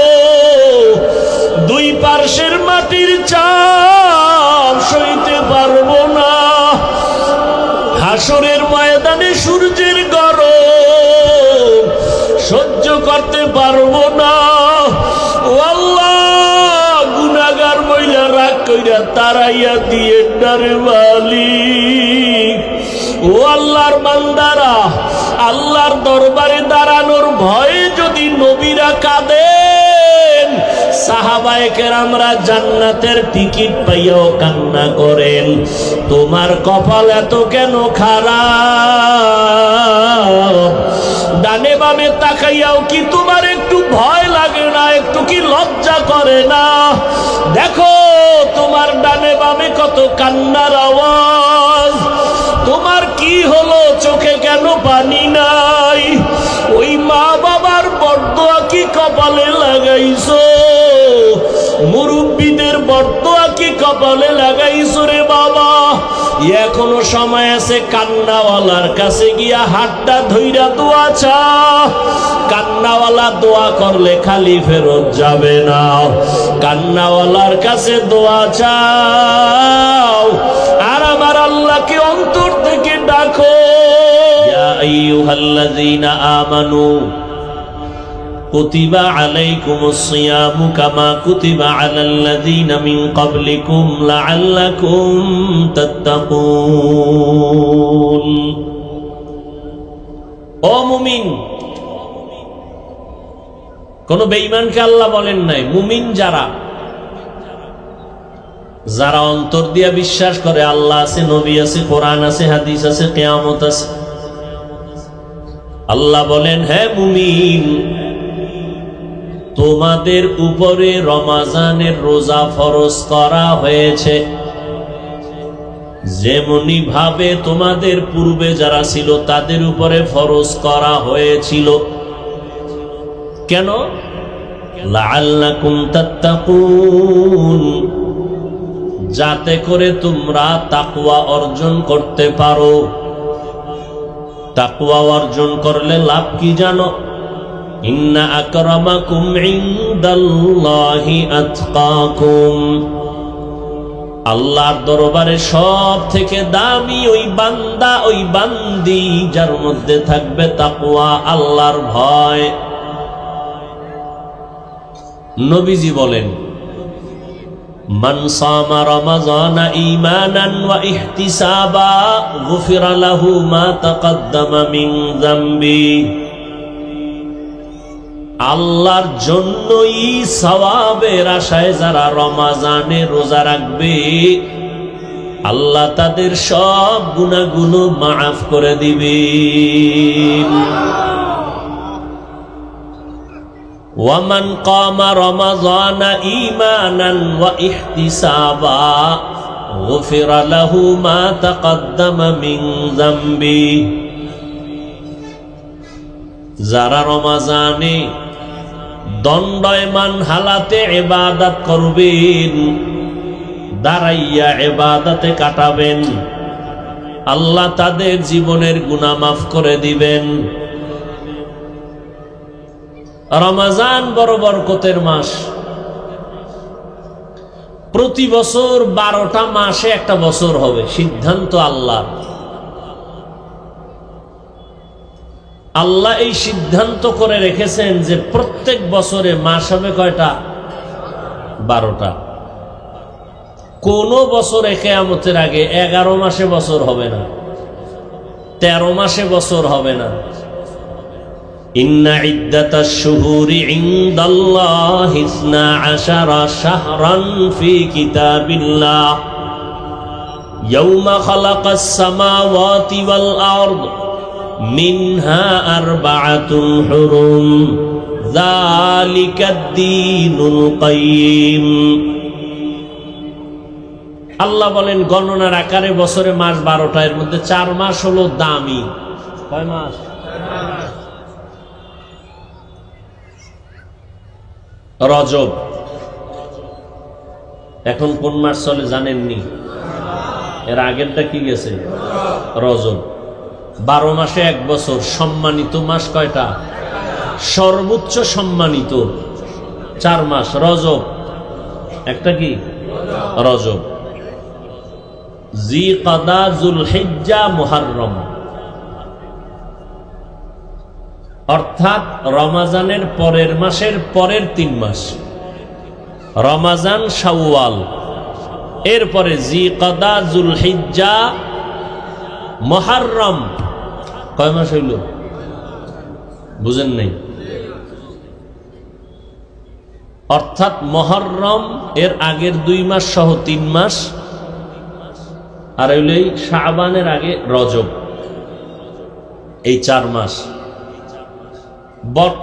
দুই পার্শ্বের মাটির চাপ সইতে পারবো না, হাসরের ময়দানে সূর্যের গরম সহ্য করতে পারবো না। ও আল্লাহ, গুনাহগার মহিলা রাগ কইরা তারাইয়া দিয়ে ডারে মালিক। ও আল্লাহর বান্দারা, আল্লাহর দরবারে দাঁড়ানোর ভয়ে যদি নবীরা কাঁদেন, সাহাবায়ে কেরামরা জান্নাতের টিকিট পাইয়াও কান্না করেন, তোমার কপাল এত কেন খারাপ? ডানে বামে তাকাইয়াও কি তোমার একটু ভয় লাগে না? একটু কি লজ্জা করে না? দেখো তোমার ডানে বামে কত কান্নার আওয়াজ। তোমার কি হলো? চোখে কেন পানি নাই? ওই মা বাবার বরদোয়া কি কপালে লাগাইছো? মুরব্বীদের বরদোয়া কি কপালে লাগাইছো রে বাবা? এখনো সময় আছে, কান্নাওয়ালার কাছে গিয়া হাতটা ধইরা দোয়া চা। কান্নাওয়ালা দোয়া করলে খালি ফেরত যাবে না, কান্নাওয়ালার কাছে দোয়া চাও আর আমার আল্লাহকে অন্তর থেকে ডাকো। ইয়া আইয়ুহাল্লাযীনা আমানু কুতিবা আলাইকুমুস সিয়ামু কামা কুতিবা আলাল্লাযীনা মিন ক্বাবলিকুম লাআল্লাকুম তাত্তাকুন। ও মুমিন, কোন বেঈমানকে আল্লাহ বলেন নাই, মুমিন যারা যারা অন্তর দিয়া বিশ্বাস করে আল্লাহ আছে, নবী আছে, কোরআন আছে, হাদিস আছে, কিয়ামত আছে, আল্লাহ বলেন, হে মুমিন, তোমাদের উপরে রমাজানের রোজা ফরজ করা হয়েছে, যেমনি ভাবে তোমাদের পূর্বে যারা ছিল তাদের উপরে ফরজ করা হয়েছিল। কেন? লাআল্লাকুম তাত্তাকুন, যাতে করে তোমরা তাকওয়া অর্জন করতে পারো। তাকওয়া অর্জন করলে লাভ কি জানো? ইন্না আকরামাকুম ইনদাল্লাহি আতকাকুম, আল্লাহর দরবারে সব থেকে দামি ওই বান্দা, ওই বান্দি যার মধ্যে থাকবে তাকওয়া, আল্লাহর ভয়। নবীজি বলেন, মান সামা রমাযানা ঈমানান ওয়া ইহতিসাবা গুফিরা লাহু মা তাকাদ্দামা মিন যামবি। আল্লাহর জন্যই সওয়াবের আশায় যারা রমাজানে রোজা রাখবে, আল্লাহ তাদের সব গুনাহগুলো মাফ করে দিবেন। ওয়ামান কামা রমাযানা ঈমানান ওয়া ইহতিসাবা গুফিরা লাহু মা তাকাদ্দামা মিন যামবি। যারা রমাজানে দণ্ডায়মান হালাতে ইবাদত করবেন, দাঁড়াইয়া ইবাদতে কাটাবেন, আল্লাহ তাদের জীবনের গুনাহ মাফ করে দিবেন। রমাজান বড় বরকতের মাস। প্রতি বছর 12টা মাসে একটা বছর হবে, সিদ্ধান্ত আল্লাহ। আল্লাহ এই সিদ্ধান্ত করে রেখেছেন যে প্রত্যেক বছরে মাস হবে কয়টা? 12টা। কোন বছরে কিয়ামতের আগে 11 মাসে বছর হবে না, 13 মাসে বছর হবে না। ইন্না ইদ্দাতাশ শুহুরি ইনদাল্লাহি 12 শাহরান ফি কিতাবিল্লাহ ইয়াউমা খালাকাস সামাওয়াতি ওয়াল আরদ মিনহা আরবাআতুন হুরুম যালিকাদ দীনুল কাইয়্যিম। আল্লাহ বলেন গণনার আকারে বছরে মাস 12টা, এর মধ্যে 4 মাস হলো দামি। কয় মাস? রজব। এখন কোন মাস চলে জানেননি? এর আগেরটা কি গেছে? রজব। 12 মাসে 1 বছর। সম্মানিত মাস কয়টা? সর্বোচ্চ সম্মানিত 4 মাস। রজব একটা কি? রজব। জিকাদা, যুলহিজ্জা, মুহররম, অর্থাৎ রমাজানের পরের মাসের পরের 3 মাস। রমাজান, শাওয়াল, এরপরে জিকাদা, যুলহিজ্জা, মুহররম। কয় মাস হইল? বুঝেন নাই? অর্থাৎ মুহররম এর আগের 2 মাস সহ 3 মাস, আর হইল এই শাবানের আগে রজব। এই 4 মাস।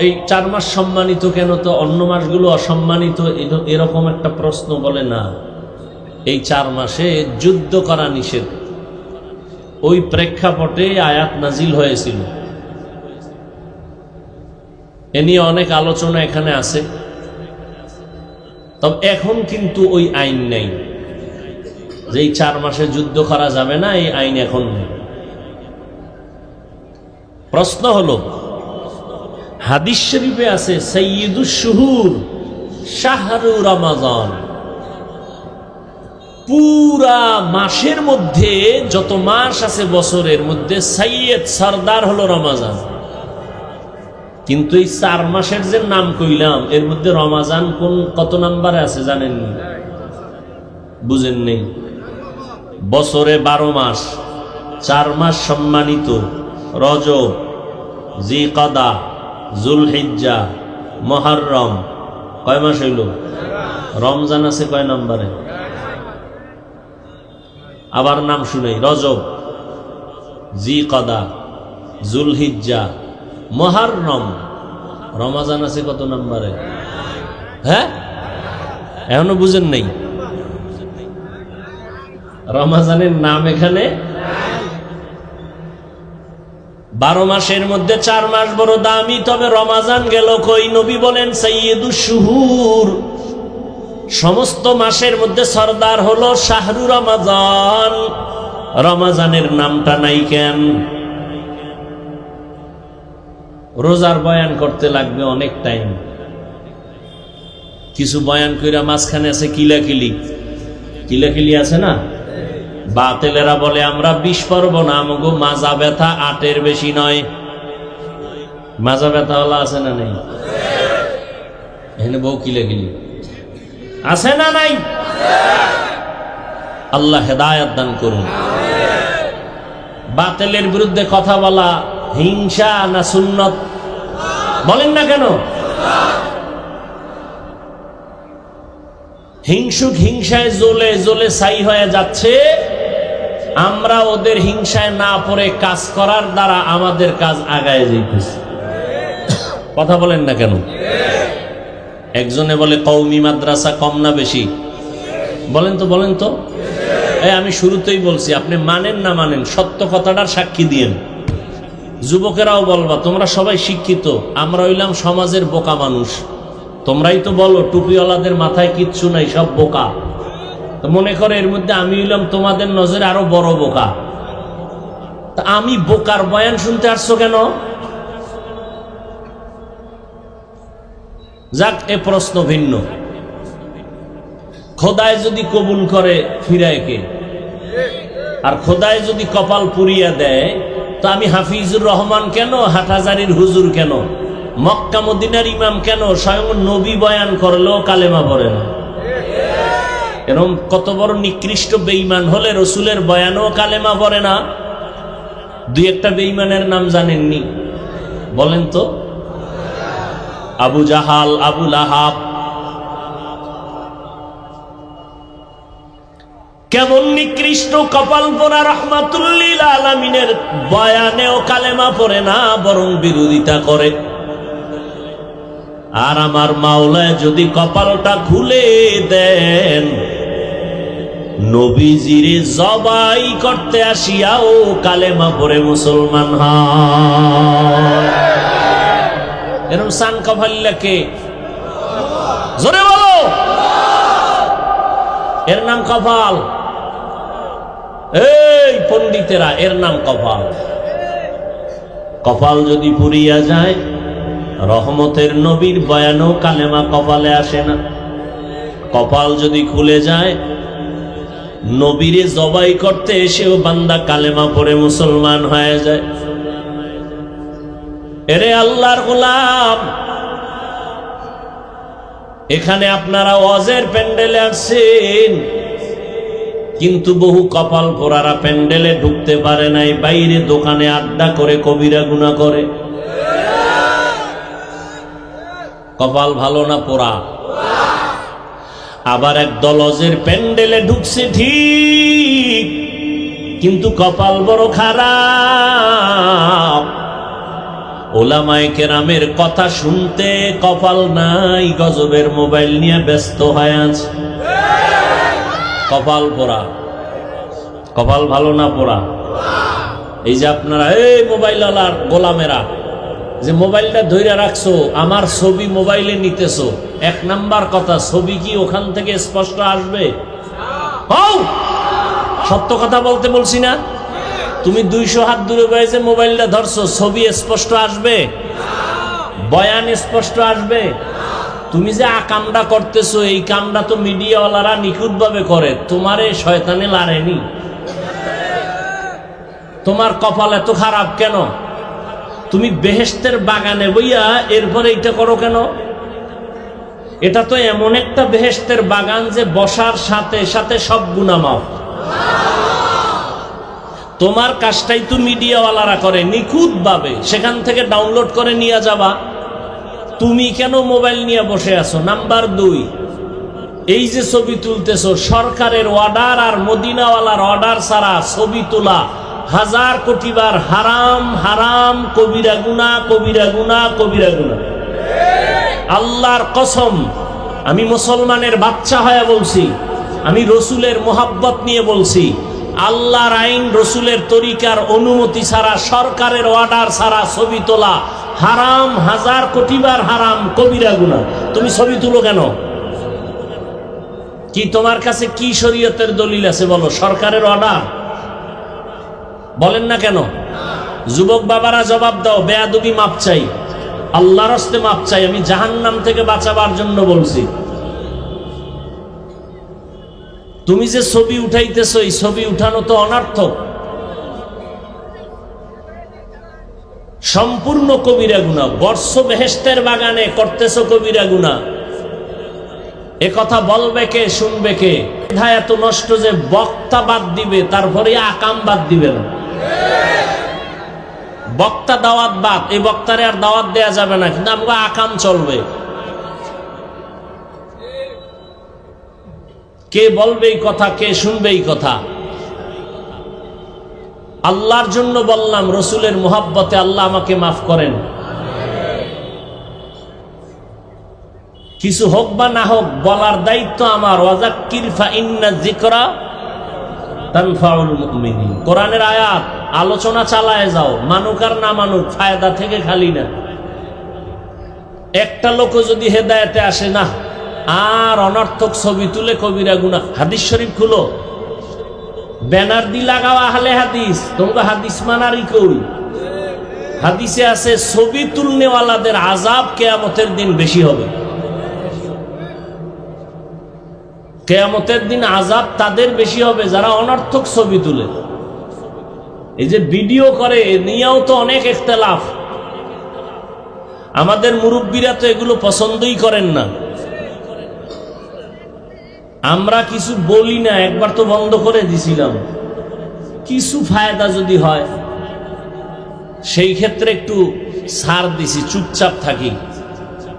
এই 4 মাস সম্মানিত কেন? তো অন্য মাসগুলো অসম্মানিত এরকম একটা প্রশ্ন বলে না। এই 4 মাসে যুদ্ধ করা নিষেধ। ওই প্রেক্ষাপটে আয়াত নাজিল হয়েছিল। এ নিয়ে অনেক আলোচনা এখানে আছে। তবে এখন কিন্তু ওই আইন নেই যে এই 4 মাসে যুদ্ধ করা যাবে না, এই আইন এখন নেই। প্রশ্ন হলো, হাদিস শরীফে আছে সাইয়্যিদুশ শুহুর শাহরু রমাজান। পুরা মাসের মধ্যে যত মাস আছে বছরের মধ্যে সাইয়্যিদ, সরদার হলো রমাজান। কিন্তু এই 4 মাসের যে নাম কইলাম, এর মধ্যে রমাজান কত নাম্বারে আছে জানেন? বুঝেন নেই? বছরে 12 মাস, 4 মাস সম্মানিত। রজব, জিকাদা, যুলহিজ্জা, মুহররম। কয় মাস হইল? রমজান আছে কয় নম্বরে? আবার নাম শুনেই, রজব, জিকাদা, যুলহিজ্জা, মুহররম। রমজান আছে কত নম্বরে? হ্যাঁ, এখনো বুঝেন নাই? রমজানের নাম এখানে। 12 মাসের মধ্যে 4 মাস বড় দামি। তবে রমাজান গেল কই? নবী বলেন সাইয়্যিদুশ শুহুর, সমস্ত মাসের মধ্যে সরদার হলো শাহরু রমাজান। রমাজানের নামটা নাই কেন? রোজার বয়ান করতে লাগবে অনেক টাইম। কিছু বয়ান কইরা মাঝখানে আছে কিলাকিলি। কিলাকিলি আছে না? বাতেলেরা বলে আমরা 20 পারবো না, আমগো মাজা ব্যথা 8-এর বেশি নয়। মাজা ব্যথা হলা আছে না নেই? এখানে বউ কিলাকিলি আছে না নাই? আল্লাহ হেদায়েত দান করুন। বাতেলের বিরুদ্ধে কথা বলা হিংসা না সুন্নত? বলেন না কেন? হিংসুক হিংসায় জ্বলে জ্বলে ছাই হয়ে যাচ্ছে। আমরা ওদের হিংসায় না পড়ে কাজ করার দ্বারা আমাদের কাজ আগায় যাইতেছে। কথা বলেন না কেন? একজনে বলে কওমি মাদ্রাসা কম না বেশি? বলেন তো, বলেন তো। আমি শুরুতেই বলছি, আপনি মানেন না মানেন, সত্য কথাটার সাক্ষী দিয়েন। যুবকেরাও বলবা তোমরা সবাই শিক্ষিত, আমরা হইলাম সমাজের বোকা মানুষ। তোমরাই তো বলো টুপিওয়ালাদের মাথায় কিচ্ছু নাই, সব বোকা। তো মনে করে এর মধ্যে আমি হইলাম তোমাদের নজরে আরো বড় বোকা। তা আমি বোকার বয়ান শুনতে আসছো কেন? যাক, এ প্রশ্ন ভিন্ন। খোদায় যদি কবুল করে ফিরায় কে? আর খোদায় যদি কপাল পুরিয়া দেয়, তো আমি হাফিজুর রহমান কেন, হাটহাজারীর হুজুর কেন, মক্কা মদিনার ইমাম কেন, স্বয়ং নবী বয়ান করলেও কালেমা পড়ে না? এরকম কত বড় নিকৃষ্ট বেঈমান হলে রসুলের বয়ানও কালেমা পড়ে না? 2-1টা বেঈমানের নাম জানেননি? বলেন তো। আবু জাহাল, আবু লাহাব। কেমন নিকৃষ্ট কপাল পোড়া রাহমাতুল লিল আলামিনের বয়ানেও কালেমা পড়ে না, বরং বিরোধিতা করে। আর আমার মাওলা যদি কপালটা খুলে দেন, নবীজিরে জবাই করতে আসিয়াও কালেমা পড়ে মুসলমান হয়। এরকম সান কপাল্লাকে জোরে বলো, এর নাম কপাল। এই পণ্ডিতেরা, এর নাম কপাল। কপাল যদি পুড়িয়া যায়, রহমতের নবীর বয়ানও কালেমা কপালে আসে না। কপাল যদি খুলে যায়, নবীরে জবাই করতে এসেও বান্দা কালেমা পড়ে মুসলমান হয়ে যায়। এরে আল্লাহর গোলাম, এখানে আপনারা ওয়াজের প্যান্ডেলে আসছেন, কিন্তু বহু কপাল পোড়ারা প্যান্ডেলে ঢুকতে পারে নাই, বাইরে দোকানে আড্ডা করে কবিরা গুনাহ করে। কপাল ভালো না পোড়া? আবার এক দল ওয়াজের প্যান্ডেলে ঢুকছে ঠিক, কিন্তু কপাল বড় খারাপ। ওলামায়ে কেরামের কথা শুনতে কপাল নাই, গজবের মোবাইল নিয়ে ব্যস্ত হয়ে আছে। কপাল পোড়া। কপাল ভালো না পোড়া? এই যে আপনারা এই মোবাইলওয়ালার গোলামেরা যে মোবাইলটা ধইরা রাখছো, আমার ছবি মোবাইলে নিতেছো, এক নাম্বার কথা, ছবি কি ওখান থেকে স্পষ্ট আসবে? সত্য কথা বলতে বলছি না? তুমি 200 হাত দূরে বসে মোবাইলটা ধরছো, ছবি স্পষ্ট আসবে? বয়ান স্পষ্ট আসবে? তুমি যে আকামটা করতেছো, এই কামটা তো মিডিয়াওয়ালারা নিখুঁত ভাবে করে, তোমারে শয়তানে লাড়েনি। তোমার কপাল এত খারাপ কেন? তুমি বেহেশতের বাগানে বইয়া এরপরে এটা করো কেন? এটা তো এমন একটা বেহেশতের বাগান যে বসার সাথে সাথে সব গুনাহ মাফ। তোমার কাজটাই তো মিডিয়াওয়ালারা করে নিখুঁত ভাবে, সেখান থেকে ডাউনলোড করে নিয়ে যাবা। তুমি কেন মোবাইল নিয়ে বসে আছো? নাম্বার 2, এই যে ছবি তুলতেছো, সরকারের অর্ডার আর মদিনাওয়ালার অর্ডার ছাড়া ছবি তোলা 1000 কোটি বার হারাম। হারাম, কবিরা গুনাহ, কবিরা গুনাহ, কবিরা গুনাহ। আল্লাহর কসম, আমি মুসলমানের বাচ্চা হয়ে বলছি, আমি রসুলের মোহাব্বত নিয়ে বলছি, আল্লাহর আইন, রসুলের তরিকার অনুমতি ছাড়া, সরকারের অর্ডার ছাড়া ছবি তোলা হারাম, 1000 কোটি বার হারাম, কবিরা গুনাহ। তুমি ছবি তুলো কেন? কি তোমার কাছে কি শরীয়তের দলিল আছে বলো? সরকারের অর্ডার? বলেন না কেন? যুবক বাবারা জবাব দাও, বেয়াদবি মাপ চাই, আল্লাহর হস্তে মাপ চাই, আমি জাহান্নাম থেকে বাঁচাবার জন্য বলছি। তুমি যে ছবি উঠাইতেছো, এই ছবি উঠানো তো অনর্থক, সম্পূর্ণ কবিরা গুনাহ। বর্ষ বেহেশতের বাগানে করতেছো কবিরা গুনাহ। এ কথা বলবে কে, শুনবে কে? এত নষ্ট যে বক্তা বাদ দিবে, তারপরে আকাম বাদ দিবে না। বক্তা দাওয়াত বাদ, এই বক্তারে আর দাওয়াত দেয়া যাবে না, কিন্তু আমাকে আকাম চলবে। কে বলবে এই কথা, কে শুনবে এই কথা? আল্লাহর জন্য বললাম, রসুলের মোহাব্বতে আল্লাহ আমাকে মাফ করেন। কিছু হোক বা না হোক, বলার দায়িত্ব আমার। ওয়াযাক্কির ফাইন্না যিকরা তানফাউল মুমিনিন। কোরআনের আয়াত, আলোচনা চালায় যাও, মানুক আর না মানুক, ফায়দা থেকে খালি না। একটা লোক যদি হেদায়েতে আসে না, আর অনর্থক ছবি তুলে কবিরা গুনাহ। হাদিস শরীফ খুলো, ব্যানার দি লাগাও আহলে হাদিস, তোমরা হাদিস মানারই কই? হাদিসে আছে ছবি তুলনেওয়ালাদের আযাব কিয়ামতের দিন বেশি হবে। কিয়ামতের দিন আযাব তাদের বেশি হবে যারা অনর্থক ছবি তুলে। এই যে ভিডিও করে, নিয়েও তো অনেক ইখতিলাফ। আমাদের মুরব্বীরা তো এগুলো পছন্দই করেন না। আমরা কিছু বলি না, একবার তো বন্ধ করে দিছিলাম। কিছু ফায়দা যদি হয় সেই ক্ষেত্রে একটু ছাড় দিছি, চুপচাপ থাকি।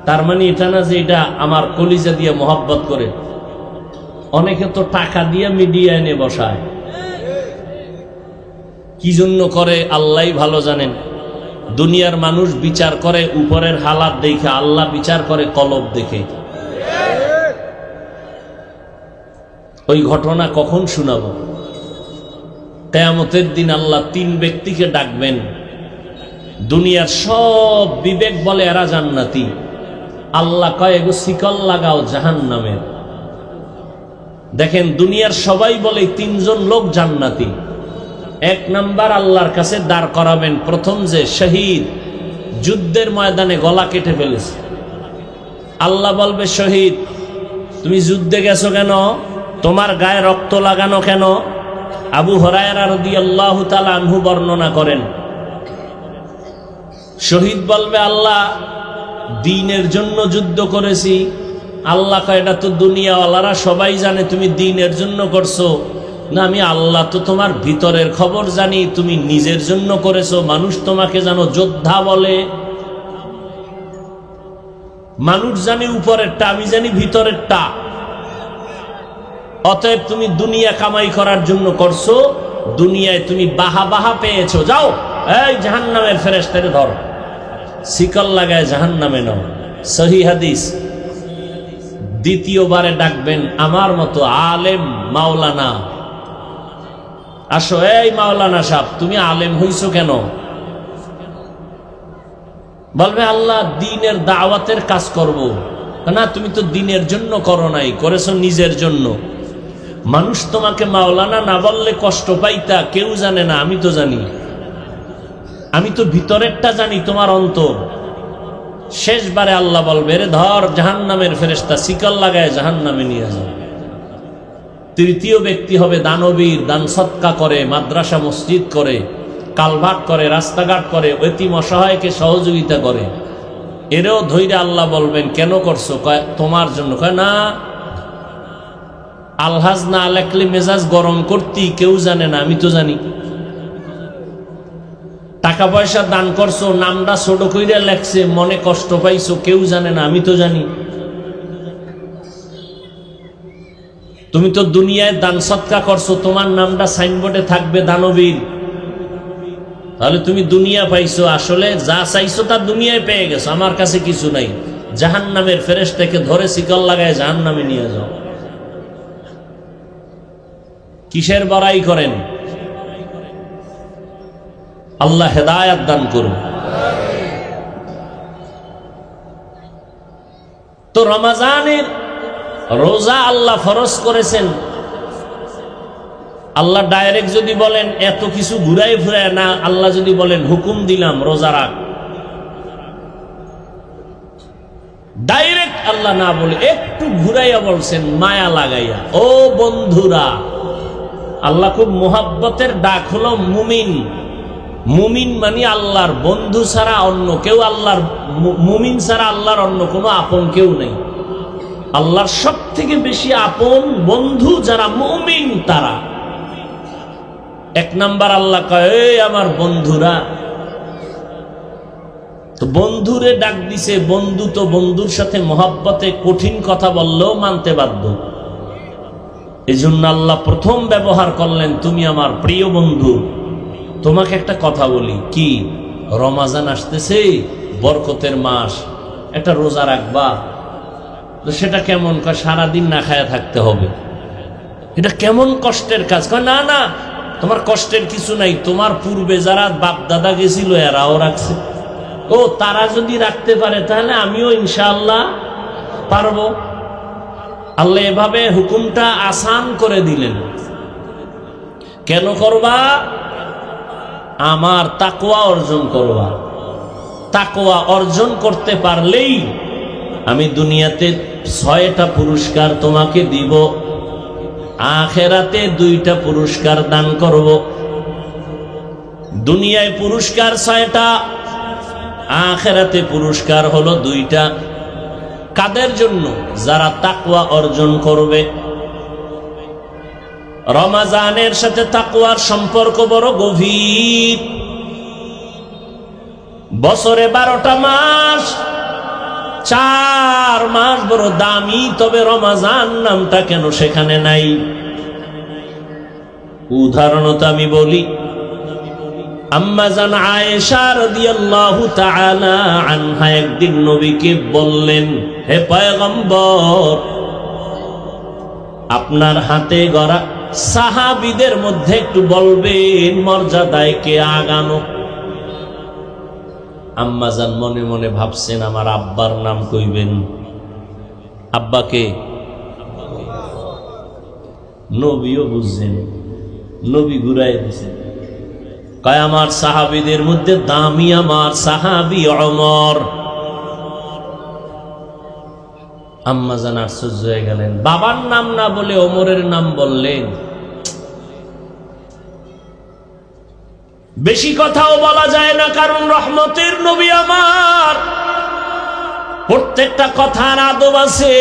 তার মানে এটা না যে এটা আমার কলিজা দিয়ে মহব্বত করে। অনেকে তো টাকা দিয়ে মিডিয়া এনে বসায়, কি জন্য করে আল্লাহই ভালো জানেন। দুনিয়ার মানুষ বিচার করে উপরের হালাত দেখে, আল্লাহ বিচার করে কলব দেখে। ওই ঘটনা কখন শোনাবো? কিয়ামতের দিন আল্লাহ 3 ব্যক্তিকে ডাকবেন। দুনিয়ার সব বিবেক বলে এরা জান্নাতি, আল্লাহ কয় এগো শিকল লাগাও জাহান্নামের। দেখেন দুনিয়ার সবাই বলে 3 জন লোক জান্নাতি। 1 নাম্বার আল্লাহর কাছে দাঁড় করাবেন প্রথম যে শহীদ, যুদ্ধের ময়দানে গলা কেটে ফেলেছে। আল্লাহ বলবে, শহীদ তুমি যুদ্ধে গেছো কেন? তোমার গায়ে রক্ত লাগানো কেন? আবু হুরায়রা রাদিয়াল্লাহু তাআলা আনহু বর্ণনা করেন, শহীদ বলবে, আল্লাহ দ্বীনের জন্য যুদ্ধ করেছি। আল্লাহ কয়, এটা তো দুনিয়াওয়ালারা সবাই জানে তুমি দ্বীনের জন্য করছো। না, আমি আল্লাহ তো তোমার ভিতরের খবর জানি, তুমি নিজের জন্য করেছো। মানুষ তোমাকে জানো যোদ্ধা বলে, মানুষ জানি উপরেরটা, আমি জানি ভিতরেরটা। অতএব তুমি দুনিয়া কামাই করার জন্য করছো, দুনিয়ায় তুমি বাহা বাহা পেয়েছো। যাও এই জাহান্নামের ফেরেশতারে ধরো, শিকল লাগায় জাহান্নামে নাও। সহিহ হাদিস। দ্বিতীয়বারে ডাকবেন আমার মতো আলেম মাওলানা, আসো। এই মাওলানা সাহেব, তুমি আলেম হইছো কেন? বলবে, আল্লাহ দ্বীনের দাওয়াতের কাজ করব। না, তুমি তো দ্বীনের জন্য করো নাই, করেছো নিজের জন্য। মানুষ তোমাকে মাওলানা না বললে কষ্ট পাইতা, কেউ জানে না, আমি তো জানি। আমি তো ভিতরেরটা জানি, তোমার অন্তর। শেষবারে আল্লাহ বলবে, রে ধর জাহান্নামের ফেরেশতা, শিকল লাগায় জাহান্নামে নিয়ে যাও। তৃতীয় ব্যক্তি হবে দানবীর, দান সৎকা করে, মাদ্রাসা মসজিদ করে, কালভার্ট করে, রাস্তাঘাট করে, এতিম অসহায়কে সহযোগিতা করে। এরও ধৈর্য আল্লাহ বলবেন, কেন করছো? কয় তোমার জন্য। কয় না, আলহাজ না লেখলে মেজাজ গরম করতি, কেউ জানে না, আমি তো জানি। টাকা পয়সা দান করছো, নামটা ছোট কইরা লেখছে, মনে কষ্ট পাইছো, কেউ জানে না, আমি তো জানি। তুমি তো দুনিয়ায় দান সৎকা করছো, তোমার নামটা সাইনবোর্ডে থাকবে দানবীর, তাহলে তুমি দুনিয়া পাইছো। আসলে যা চাইছো তা দুনিয়ায় পেয়ে গেছো, আমার কাছে কিছু নাই। জাহান্নামের ফেরেশতাকে ধরে শিকল লাগায় জাহান্নামে নিয়ে যাও। কিসের বড়াই করেন? আল্লাহ হেদায়েত দান করুন। তো রমজানের রোজা আল্লাহ ফরজ করেছেন। আল্লাহ ডাইরেক্ট যদি বলেন এত কিছু ঘুরাই ফিরায় না, আল্লাহ যদি বলেন হুকুম দিলাম রোজা রাখ, ডাইরেক্ট আল্লাহ না বলে একটু ঘুরাইয়া বলছেন মায়া লাগাইয়া, ও বন্ধুরা। আল্লাহ খুব মোহাব্বতের ডাক হলো মুমিন। মুমিন মানে আল্লাহর বন্ধু ছাড়া অন্য কেউ, আল্লাহর মুমিন ছাড়া আল্লাহর অন্য কোনো আপন কেউ নেই। আল্লাহর সব থেকে বেশি আপন বন্ধু যারা মুমিন তারা। 1 নাম্বার আল্লাহ কয়, এই আমার বন্ধুরা। তো বন্ধুরে ডাক দিছে, বন্ধু তো বন্ধুর সাথে মহব্বতে কঠিন কথা বললেও মানতে বাধ্য। এই জন্য আল্লাহ প্রথম ব্যবহার করলেন, তুমি আমার প্রিয় বন্ধু। তোমাকে একটা কথা বলি, কি? রমাজান আসতেছে, বরকতের মাস, একটা রোজা রাখবা। তো সেটা কেমন? কয় সারাদিন না খায়া থাকতে হবে। এটা কেমন কষ্টের কাজ? কয় না না, তোমার কষ্টের কিছু নাই, তোমার পূর্বে যারা বাপ দাদা গেছিল এরাও রাখছে। ও তারা যদি রাখতে পারে তাহলে আমিও ইনশাআল্লাহ পারবো। আল্লাহ এভাবে হুকুমটা আসান করে দিলেন। কেন করবা? আমার তাকওয়া অর্জন করবা। তাকওয়া অর্জন করতে পারলেই আমি দুনিয়াতে 6টা পুরস্কার তোমাকে দিব, আখিরাতে 2টা পুরস্কার দান করব। দুনিয়ায় পুরস্কার 6টা, আখিরাতে পুরস্কার হলো 2টা। কাদের জন্য? যারা তাকওয়া অর্জন করবে। রমজানের সাথে তাকওয়ার সম্পর্ক বড় গভীর। বছরে 12টা মাস, 4 মাস বড় দামি, তবে রমাজান নামটা কেন সেখানে নাই? উদাহরণত আমি বলি, আম্মা জান আয়েশা রাদিয়াল্লাহু তাআলা আনহা একদিন নবীকে বললেন, হে পয়গম্বর, আপনার হাতে গড়া সাহাবীদের মধ্যে একটু বলবেন মর্যাদায় কে আগানো। আম্মা জান মনে মনে ভাবছেন আমার আব্বার নাম কইবেন। আব্বাকে? নবীও বুঝছেন, নবী ঘুরাই দিছেন, কয় আমার সাহাবীদের মধ্যে দামি আমার সাহাবী ওমর। আম্মা জান আশ্চর্য হয়ে গেলেন, বাবার নাম না বলে ওমরের নাম বললেন। বেশি কথাও বলা যায় না, কারণ রহমতের নবী আমার, প্রত্যেকটা কথার আদব আছে।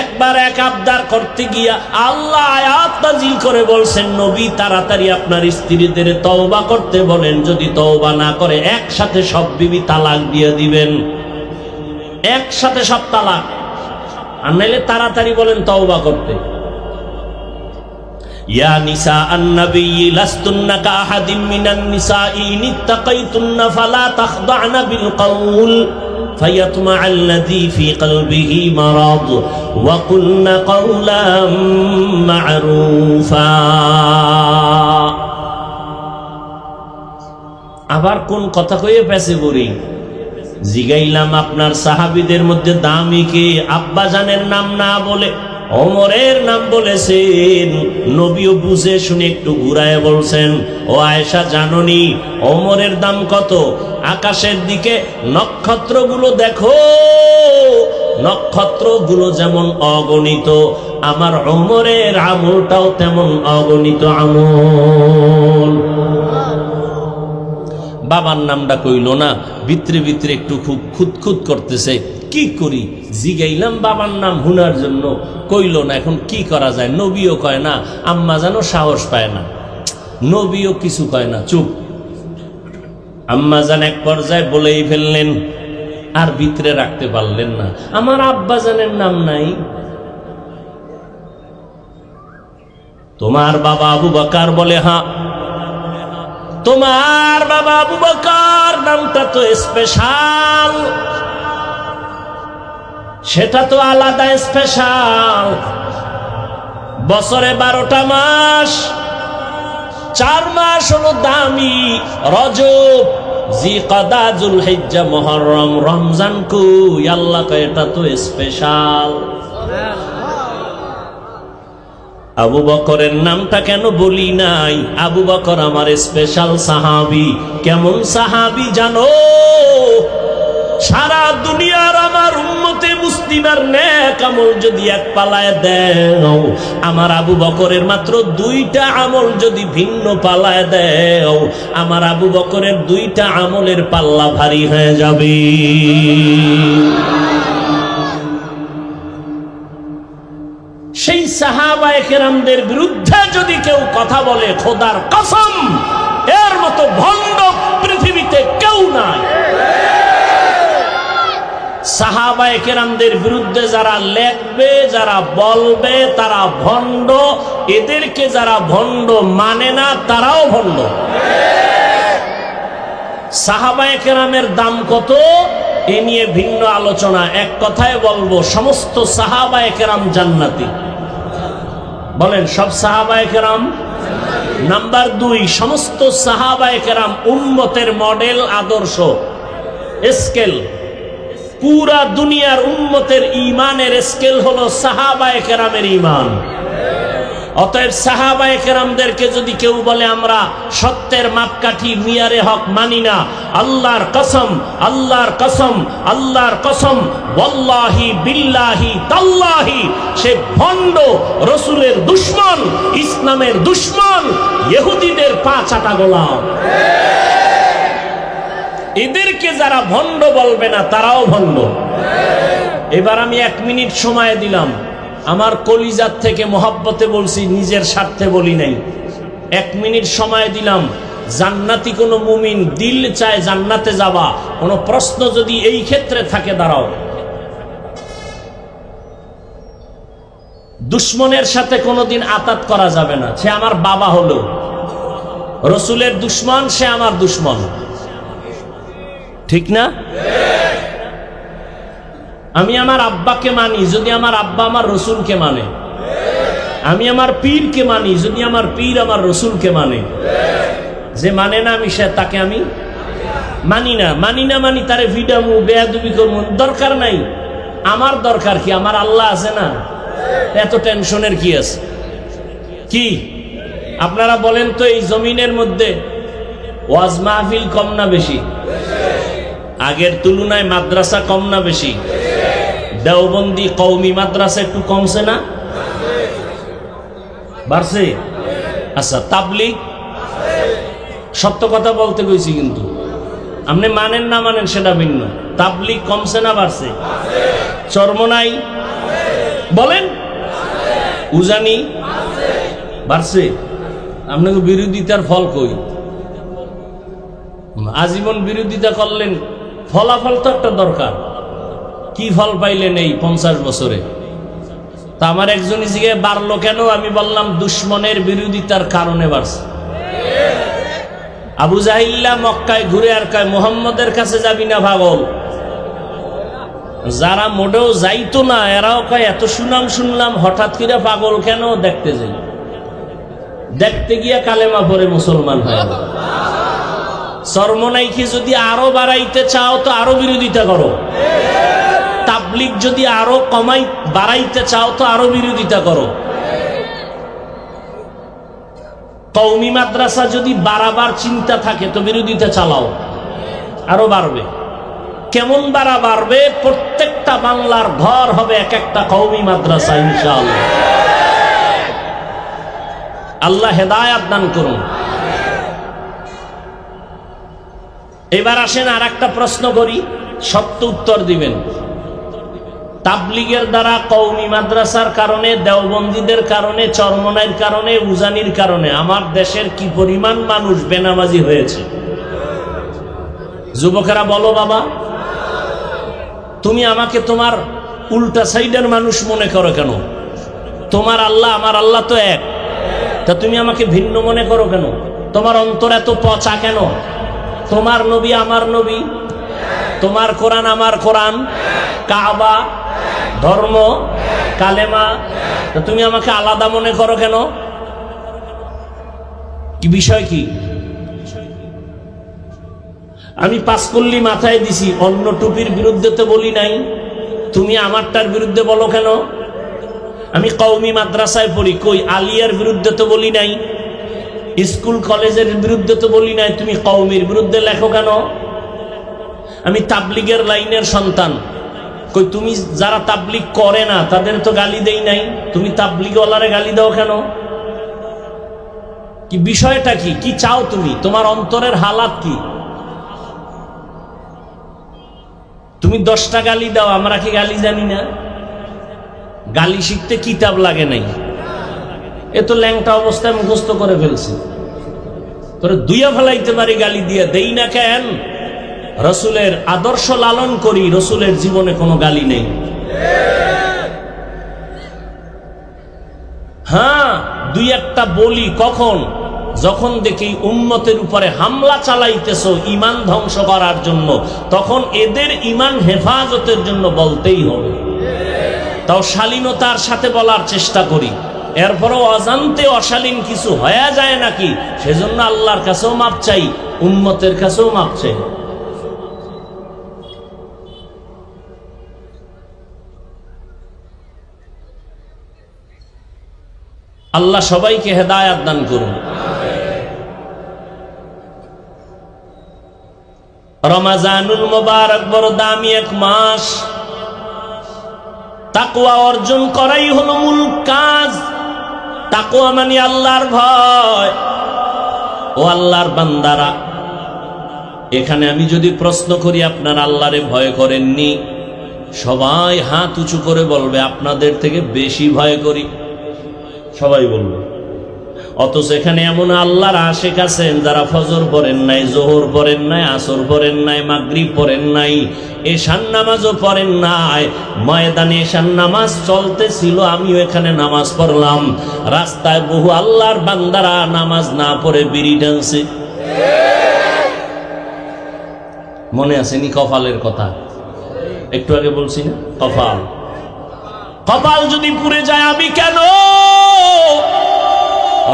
একবার এক আবদার করতে গিয়া আল্লাহ আয়াত নাযিল করে বলছেন, নবী তাড়াতাড়ি আপনার স্ত্রীদের তওবা করতে বলেন, যদি তওবা না করে একসাথে সব বিবি তালাক দিয়ে দিবেন, একসাথে সব তালাক। আর নাইলে তাড়াতাড়ি বলেন তওবা করতে। ইয়া নিসা আন-নবী লাস্তুন্না কাআহাদিম মিনান নিসাঈ ইন ইত্তাকাইতুন্না ফালা তাখদা'না বিল কওল ফায়াতমা আল্লাযী ফী কলবিহি মারাদ ওয়া কুলনা কওলাম মা'রুফা। আবার কোন কথা কইয়ে পেছে পড়ি। জিগাইলাম আপনার সাহাবীদের মধ্যে দামি কে? আব্বাজানের নাম না বলে ওমরের নাম বলেছেন। নবীও বুঝে শুনে একটু ঘুরায় বলছেন, ও আয়েশা জাননি ওমরের দাম কত? আকাশের দিকে নক্ষত্রগুলো দেখো, নক্ষত্রগুলো যেমন অগণিত, আমার ওমরের আমলটাও তেমন অগণিত আমল। বাবার নামটা কইল না, ভিতরে ভিতরে একটু খুব খুঁতখুত করতেছে। কি করি? জিগাইলাম বাবার নাম হুনার জন্য, কইল না। এখন কি করা যায়? নবীও কয় না, আম্মা যেন সাহস পায় না, নবীও কিছু কয় না, চুপ। আম্মা জান এক পর্যায়ে বলেই ফেললেন, আর ভিতরে রাখতে পারলেন না, আমার আব্বা জানের নাম নাই। তোমার বাবা আবু বকর? বলে হ্যাঁ। তোমার বাবা আবু বকর নামটা তো স্পেশাল, সেটা তো আলাদা স্পেশাল। বছরে 12টা মাস, 4 মাস হলো দামি, রজব, জিকদা, যুলহিজ্জা, মুহররম, রমজান কই? আল্লাহ কয় এটা তো স্পেশাল। আবু বকরের নামটা কেন বলি নাই? আবু বকর আমার স্পেশাল সাহাবী। কেমন সাহাবী জানো? সারা দুনিয়ার আমার উম্মতে মুসলিমার নেক আমল যদি এক পালায় দেও, আমার আবু বকরের মাত্র 2টা আমল যদি ভিন্ন পালায় দেও, আমার আবু বকরের 2টা আমলের পাল্লা ভারী হয়ে যাবে। সেই সাহাবায়ে কেরামদের বিরুদ্ধে যদি কেউ কথা বলে, খোদার কসম এর মতো ভণ্ড পৃথিবীতে কেউ নাই। সাহাবায়ে কেরামদের বিরুদ্ধে যারা লেখবে, যারা বলবে, তারা ভণ্ড। এদেরকে যারা ভণ্ড মানে না, তারাও ভণ্ড। সাহাবায়ে কেরামের দাম কত এ নিয়ে ভিন্ন আলোচনা। এক কথায় বলবো, সমস্ত সাহাবায়ে কেরাম জান্নাতি। বলেন সব সাহাবায়ে কেরাম? নাম্বার 2, সমস্ত সাহাবায়ে কেরাম উম্মতের মডেল, আদর্শ, স্কেল। পুরা দুনিয়ার উম্মতের ঈমানের স্কেল হলো সাহাবায়ে কেরামের ঈমান। অতএব সাহাবায়ে কেরামদেরকে যদি কেউ বলে আমরা সত্যের মাপকাঠি, মিয়ারে হক মানি না, আল্লাহর কসম, আল্লাহর কসম, আল্লাহর কসম, ওয়াল্লাহি বিল্লাহি তাল্লাহি, সে ভণ্ড, রসুলের দুশমন, ইসলামের দুশমন, ইহুদিদের পা চাটা গোলাম। এদেরকে যারা ভণ্ড বলবে না, তারাও ভণ্ড। এবার আমি 1 মিনিট সময় দিলাম, আমার কলিজার থেকে মহব্বতে বলছি, নিজের স্বার্থে বলি নাই। 1 মিনিট সময় দিলাম, জান্নাতি কোনো মুমিন দিল চায় জান্নাতে যাবা, কোনো প্রশ্ন যদি এই ক্ষেত্রে থাকে দাঁড়াও। দুশ্মনের সাথে কোনোদিন আতাত করা যাবে না। সে আমার বাবা হলো, রসুলের দুশ্মন, সে আমার দুশ্মন, ঠিক না? আমি আমার আব্বাকে মানি যদি আমার আব্বা আমার রসুলকে মানে, আমি আমার পীরকে মানি যদি আমার পীর আমার রসুলকে মানে। যে মানে না আমি সে তাকে আমি মানি না, মানি তারে ভিডামু বেয়াদবি করবো, দরকার নাই। আমার দরকার কি? আমার আল্লাহ আছে না, এত টেনশনের কি আছে? কি আপনারা বলেন তো, এই জমিনের মধ্যে ওয়াজ মাহফিল কম না বেশি? আগের তুলনায় মাদ্রাসা কম না বেশি? দেওবন্দি কওমি মাদ্রাসা একটু কমছে না, বাড়ছে? আচ্ছা, তাবলিগ? সত্য কথা বলতে কইছি, কিন্তু আপনি মানেন না মানেন সেটা ভিন্ন। তাবলিগ কমছে না বাড়ছে? চরমনাই বলেন, উজানি বাড়ছে? আপনাকে বিরোধিতার ফল কই? আজীবন বিরোধিতা করলেন, ফলাফল তো একটা দরকার। কি ফল পাইলেন এই 50 বছরে? তা আমার একজনই জিজ্ঞে বাড়লো কেন? আমি বললাম দুশ্মনের বিরোধিতার কারণে বাড়ছে। আবু জাহিল্লা মক্কায় ঘুরে আর কয় মুহাম্মদের কাছে যাবি না পাগল। যারা মোটেও যাইতো না এরাও কয় এত সুনাম শুনলাম, হঠাৎ করে পাগল কেন? দেখতে যাই। দেখতে গিয়া কালেমা পড়ে মুসলমান হয়। চরমনাইকে যদি আরো বাড়াইতে চাও তো আরো বিরোধিতা করো। তাবলিগ যদি আরো বাড়াইতে চাও তো আরো বিরোধিতা করো। কওমি মাদ্রাসা যদি বাড়াবার চিন্তা থাকে তো বিরোধিতা চালাও, আরো বাড়বে। কেমন বাড়বে? প্রত্যেকটা বাংলার ঘর হবে এক একটা কওমি মাদ্রাসা ইনশাআল্লাহ। আল্লাহ হেদায়েত দান করুন। এবার আসেন আর একটা প্রশ্ন করি, সত্য উত্তর দিবেন। তাবলিগের দ্বারা, কওমি মাদ্রাসার কারণে, দেওবন্দীদের কারণে, চরমনাইয়ের কারণে, উজানির কারণে আমার দেশের কি পরিমাণ মানুষ বেনামাজি হয়েছে? যুবকেরা বলো বাবা, তুমি আমাকে তোমার উল্টা সাইডের মানুষ মনে করো কেন? তোমার আল্লাহ আমার আল্লাহ তো এক, তা তুমি আমাকে ভিন্ন মনে করো কেন? তোমার অন্তর এত পচা কেন? তোমার নবী আমার নবী, তোমার কোরআন আমার কোরআন, কাবা, ধর্ম, কালেমা, তা তুমি আমাকে আলাদা মনে করো কেন? কি বিষয় কি? আমি পাঁচকল্লি মাথায় দিছি, অন্য টুপির বিরুদ্ধে তো বলি নাই, তুমি আমারটার বিরুদ্ধে বলো কেন? আমি কওমি মাদ্রাসায় পড়ি, কই আলিয়ার বিরুদ্ধে তো বলি নাই, স্কুল কলেজের বিরুদ্ধে তো বলি নাই, তুমি কওমির বিরুদ্ধে লেখো কেন? আমি তাবলিগের লাইনের সন্তান, কই তুমি যারা তাবলিগ করে না তাদের তো গালি দেই নাই, তুমি তাবলিগওয়ালারে গালি দাও কেন? কি বিষয়টা কি? কি চাও তুমি? তোমার অন্তরের হালাত কি? তুমি 10টা গালি দাও, আমরা কি গালি জানি না? গালি শিখতে কিতাব লাগে নাই, এ তো ল্যাংটা অবস্থায় মুখস্থ করে ফেলছে। তোরে দুইয়া ফেলাইতে পারি, গালি দিয়ে দেই না কেন? রসুলের আদর্শ লালন করি, রসুলের জীবনে কোনো গালি নেই। হ্যাঁ, দুই একটা বলি কখন? যখন দেখি উম্মতের উপরে হামলা চালাইতেছো ঈমান ধ্বংস করার জন্য, তখন এদের ঈমান হেফাজতের জন্য বলতেই হবে। তাও শালীনতার সাথে বলার চেষ্টা করি, এরপরও অজান্তে অশালীন কিছু হয়ে যায় নাকি, সেজন্য আল্লাহর কাছেও মাপ চাই, উম্মতের কাছেও মাপ চাই। আল্লাহ সবাইকে হেদায়েত দান করুন। রমাজানুল মুবারক বড় দামি এক মাস, তাকওয়া অর্জন করাই হলো মূল কাজ। তাকওয়া মানে আল্লাহর ভয়। ও আল্লাহর বান্দারা, এখানে আমি যদি প্রশ্ন করি আপনারা আল্লাহরে ভয় করেননি, সবাই হাত উঁচু করে বলবে আপনাদের থেকে বেশি ভয় করি। সবাই বলবে অথচ এখানে এমন আল্লাহর আশিক আছেন যারা ফজর পড়েন নাই, জোহর পড়েন নাই, আসর পড়েন নাই, মাগরিব পড়েন নাই, এশার নামাজও পড়েন নাই। ময়দানে এশার নামাজ চলতেছিল, আমিও এখানে নামাজ পড়লাম। রাস্তায় বহু আল্লাহর বান্দারা নামাজ না পড়ে বিড়ি টানছে। মনে আসেনি কপালের কথা? একটু আগে বলছি না, কপাল। কপাল যদি পুড়ে যায় আমি কেন?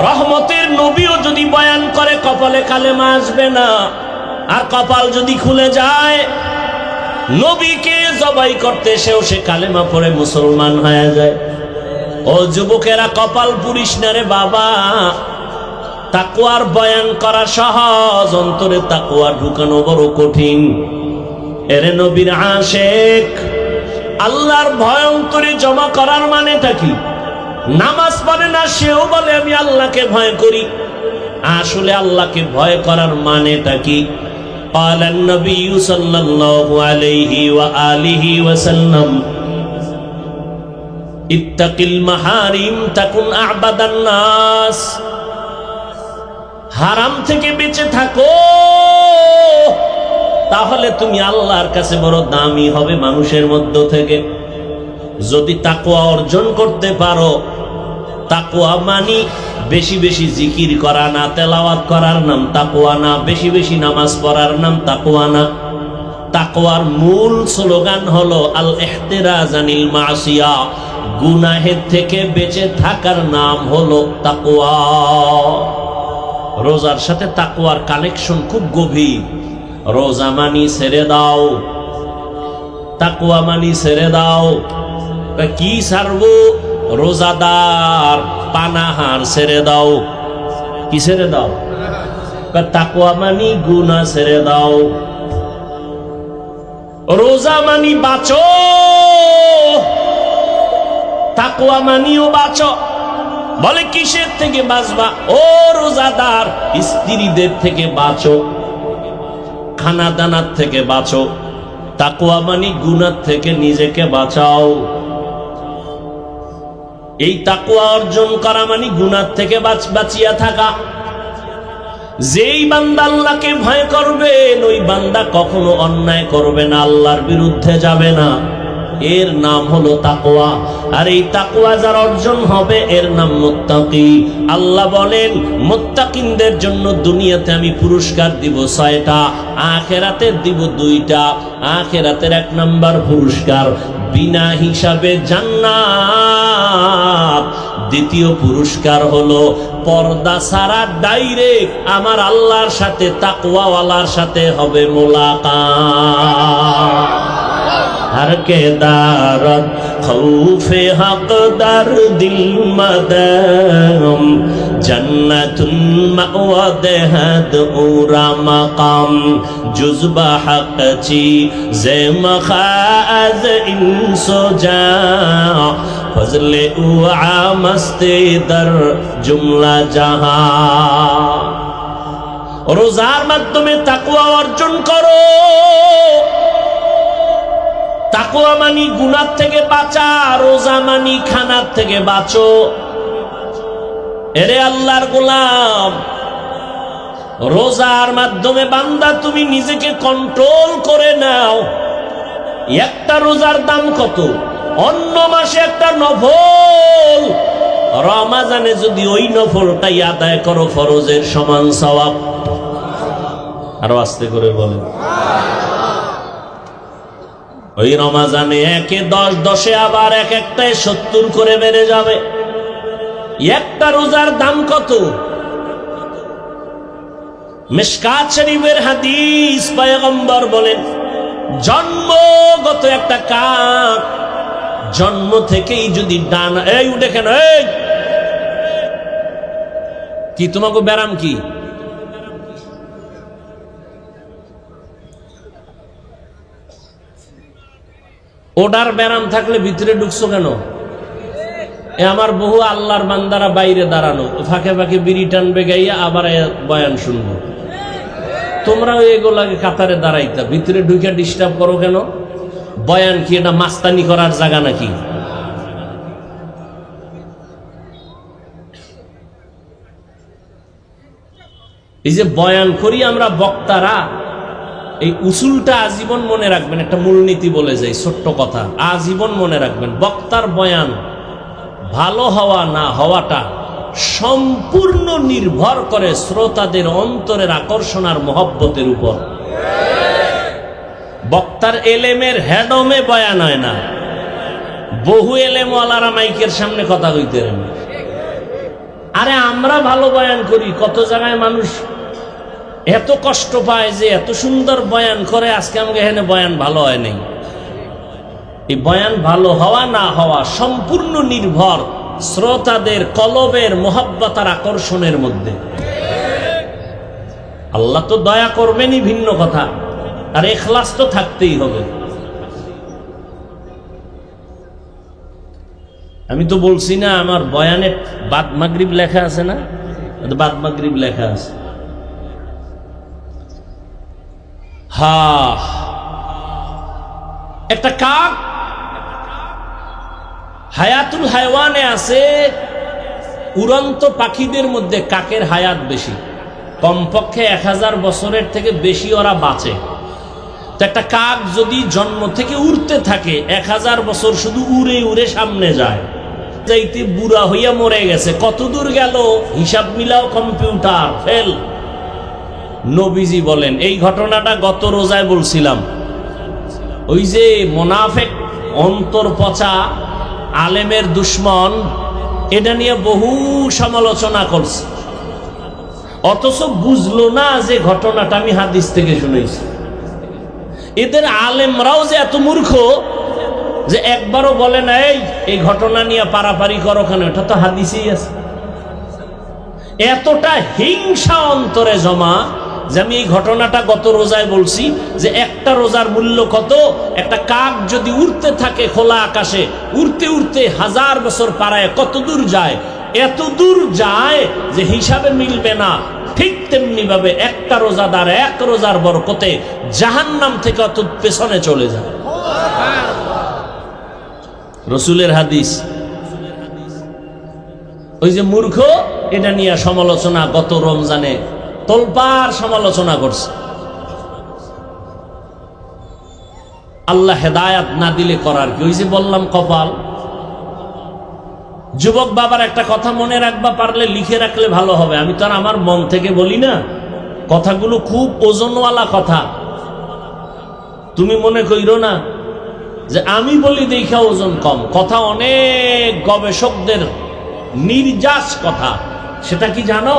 রহমতের নবীও যদি বয়ান করে কপালে কালেমা আসবে না। আর কপাল যদি খুলে যায়, নবীকে জবাই করতে এসেও সে কালেমা পড়ে মুসলমান হয়ে যায়। ও যুবকেরা, কপাল পুড়িস না রে বাবা। তাকওয়ার বয়ান করা সহজ, অন্তরে তাকওয়া ঢুকানো বড় কঠিন। এরে নবীর আশিক, আল্লাহর ভয় অন্তরে জমা করার মানেটা কি? নামাজ পড়ে না, সেও বলে আমি আল্লাহকে ভয় করি। আসলে আল্লাহকে ভয় করার মানেটা কি? قال النبي صلى الله عليه وآله وسلم اتق المحارم تكن أعبد الناس। হারাম থেকে বেঁচে থাকো, তাহলে তুমি আল্লাহর কাছে বড় দামি হবে মানুষের মধ্য থেকে। যদি তাকওয়া অর্জন করতে পারো, তাকওয়া মানি বেশি বেশি জিকির করা না, তেলাওয়াত করার নাম তাকওয়া না, বেশি বেশি নামাজ পড়ার নাম তাকওয়া না। তাকওয়ার মূল স্লোগান হলো আল ইহতিরাজ আনিল মাসিয়া, গুনাহের থেকে বেঁচে থাকার নাম হলো তাকওয়া। রোজার সাথে তাকওয়ার কানেকশন খুব গভীর। রোজা মানি ছেড়ে দাও, তাকওয়া মানি ছেড়ে দাও। কি ছাড়বো? রোজাদার পানাহার ছেড়ে দাও। কি ছেড়ে দাও? তাকওয়া মানি গুনাহ ছেড়ে দাও। রোজা মানি বাঁচো, তাকওয়া মানিও বাঁচো। বলে কিসের থেকে বাঁচবা? ও রোজাদার, স্ত্রীদের থেকে বাঁচো, খানা দানার থেকে বাঁচো। তাকওয়া মানি গুনাহ থেকে নিজেকে বাঁচাও। এই তাকওয়া অর্জন করা মানে গুনাহ থেকে বাঁচিয়া থাকা। যেই বান্দা আল্লাহকে ভয় করবে, ওই বান্দা কখনো অন্যায় করবে না, আল্লাহর বিরুদ্ধে যাবে না। এর নাম হলো তাকওয়া। আর এই তাকওয়া যার অর্জন হবে, এর নাম মুত্তাকি। আল্লাহ বলেন, মুত্তাকিনদের জন্য দুনিয়াতে আমি পুরস্কার দিব 6টা, আখিরাতে দিব 2টা। আখিরাতের 1 নাম্বার পুরস্কার বিনা হিসাবে জান্নাত। দ্বিতীয় পুরস্কার হলো পর্দা ছাড়া ডাইরেক্ট আমার আল্লাহর সাথে, তাকওয়াওয়ালার সাথে হবে মোলাকাত। हर के दारत खौफे हक दर दिल मदम जन्नतुन मअवा देहद उरा मकाम जुज़बा हक ची ज़े मखाज़ इंसो जा फज़ले उआ मस्ते दर जुमला जहां। रोजार माध्यमे ताकवा अर्जन करो। তাকওয়া মানি গুনাহ থেকে বাঁচা, রোজা মানি খানার থেকে বাঁচো। এরে আল্লাহর গোলাম, রোজার মাধ্যমে বান্দা তুমি নিজেকে কন্ট্রোল করে নাও। একটা রোজার দাম কত? অন্য মাসে একটা নফল, রমাজানে যদি ওই নফলটাই আদায় করো, ফরজের সমান সওয়াব। আরো আস্তে করে বলেন। ওই রমাজানে 1-এ 10, 10-এ আবার এক-একটায় 70 করে বেড়ে যাবে। একটা রোজার দাম কত? মিশকাত শরীফের হাদিস, পয়গম্বর বলেন, জন্মগত একটা কাক জন্ম থেকেই যদি ডানা, এই উঠে কেন, এই কি তোমাকে ব্যারাম কি? ওটার ব্যারাম থাকলে ভিতরে ঢুকছো কেন? এ আমার বহু আল্লাহর বান্দারা বাইরে দাঁড়ানো, ফাঁকে ফাঁকে বিড়ি টানবে গাইয়া, আবার বয়ান শুনবো। তোমরাও এগুলাকে কাতারে দাঁড়াইতা, ভিতরে ঢুকে ডিস্টার্ব করো কেন? বয়ান কি এটা মাস্তানি করার জায়গা নাকি? এই যে বয়ান করি আমরা বক্তারা, এই উসুলটা আজীবন মনে রাখবেন। একটা মূলনীতি বলে যাই, ছোট্ট কথা, আজীবন মনে রাখবেন। বক্তার বয়ান ভালো হওয়া না হওয়াটা সম্পূর্ণ নির্ভর করে শ্রোতাদের অন্তরের আকর্ষণ আর মহব্বতের উপর। বক্তার এলেমের হেডমে বয়ান হয় না। বহু এলেমওয়ালারা মাইকের সামনে কথা কইতে পারেন। আরে আমরা ভালো বয়ান করি, কত জায়গায় মানুষ এত কষ্ট পায় যে এত সুন্দর বয়ান করে, আজকে আমাকে এখানে বয়ান ভালো হয় নাই। এই বয়ান ভালো হওয়া না হওয়া সম্পূর্ণ নির্ভর শ্রোতাদের কলবের মোহাব্বত আর আকর্ষণের মধ্যে। আল্লাহ তো দয়া করবেনই, ভিন্ন কথা, আর ইখলাস তো থাকতেই হবে। আমি তো বলছি না আমার বয়ানে বাদ মাগরিব লেখা আছে না, বাদ মাগরিব লেখা আছে। একটা কাক হায়াতুল হায়ওয়ানে আছে, উড়ন্ত পাখিদের মধ্যে কাকের হায়াত বেশি, কমপক্ষে 1000 বছরের থেকে বেশি ওরা বাঁচে। তো একটা কাক যদি জন্ম থেকে উড়তে থাকে 1000 বছর শুধু উড়ে উড়ে সামনে যায়, যাইতে বুড়া হইয়া মরে গেছে, কত দূর গেল হিসাব মিলাও কম্পিউটার ফেল। নবীজি বলেন, এই ঘটনাটা গত রোজায় বলছিলাম, ওই যে মোনাফেক অন্তর পচা আলেমের দুশ্মন, এটা নিয়ে বহু সমালোচনা করছে, অথচ বুঝলো না যে ঘটনাটা আমি হাদিস থেকে শুনেছি। এদের আলেমরাও যে এত মূর্খ যে একবারও বলে না এই ঘটনা নিয়ে পারাপারি করো কেন, এটা তো হাদিসেই আছে। এতটা হিংসা অন্তরে জমা যে আমি এই ঘটনাটা গত রোজায় বলছি যে একটা রোজার মূল্য কত। একটা কাক যদি উড়তে থাকে খোলা আকাশে, উড়তে উড়তে 1000 বছর পারায় কত দূর যায়, এত দূর যায় যে হিসাবে মিলবে না। ঠিক তেমনি ভাবে একটা রোজাদার এক রোজার বরকতে জাহান্নাম থেকে অত পেছনে চলে যায়। রসুলের হাদিস। ওই যে মূর্খ, এটা নিয়ে সমালোচনা গত রমজানে তোলপাড় সমালোচনা করছে। আল্লাহ হেদায়াত না দিলে করার কি? ওই যে বললাম কপাল। যুবক বাবার একটা কথা মনে রাখবা, পারলে লিখে রাখলে ভালো হবে। আমি তো আর আমার মন থেকে বলি না, কথাগুলো খুব ওজনওয়ালা কথা। তুমি মনে কইরো না যে আমি বলি দেখা ওজন কম। কথা অনেক গবেষকদের নির্যাস কথা। সেটা কি জানো?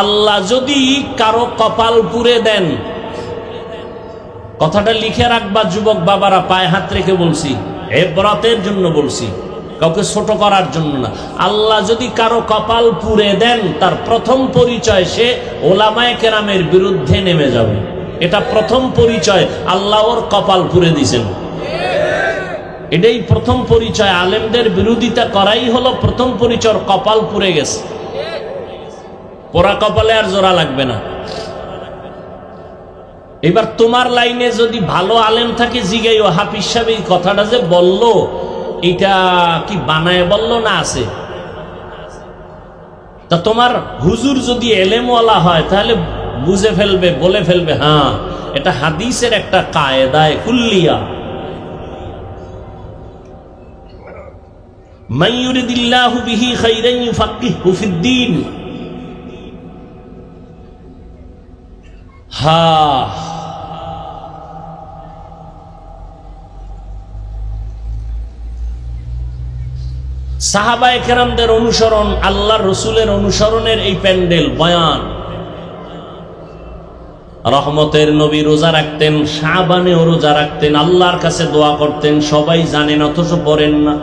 আল্লাহ যদি কারো কপাল পুড়ে দেন, কথাটা লিখে রাখবা যুবক বাবারা, পায়ে হাত রেখে বলছি, ইবরাতের জন্য বলছি, কাউকে ছোট করার জন্য না। আল্লাহ যদি কারো কপাল পুড়ে দেন, তার প্রথম পরিচয় সে ওলামায়ে কেরামের বিরুদ্ধে নেমে যাবে। এটা প্রথম পরিচয়, আল্লাহ ওর কপাল পুড়ে দিয়েছেন। এটাই প্রথম পরিচয়। আলেমদের বিরোধিতা করাই হলো প্রথম পরিচয়, কপাল পুড়ে গেছে। পোড়া কপালে আর জোড়া লাগবে না। এবার তোমার লাইনে যদি ভালো আলেম থাকে, জিগাইও হাফিজ সাহেব এই কথাটা যে বললো, এটা কি বানায় বললো না আছে? তা তোমার হুজুর যদি এলেমওয়ালা হয় তাহলে বুঝে ফেলবে, বলে ফেলবে, হ্যাঁ এটা হাদিসের একটা কায়দায়ে কুল্লিয়া। মান ইউরিদিল্লাহু বিহি খাইরান ইউফাক্কিহু ফিদ্দীন। সাহাবায়ে কেরামদের অনুসরণ, আল্লাহর রসুলের অনুসরণের এই প্যান্ডেল বয়ান। রহমতের নবী রোজা রাখতেন, শাবানেও রোজা রাখতেন, আল্লাহর কাছে দোয়া করতেন। সবাই জানেন, অথচ পড়েন না,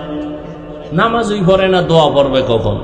নামাজই পড়ে না, দোয়া পড়বে কখন?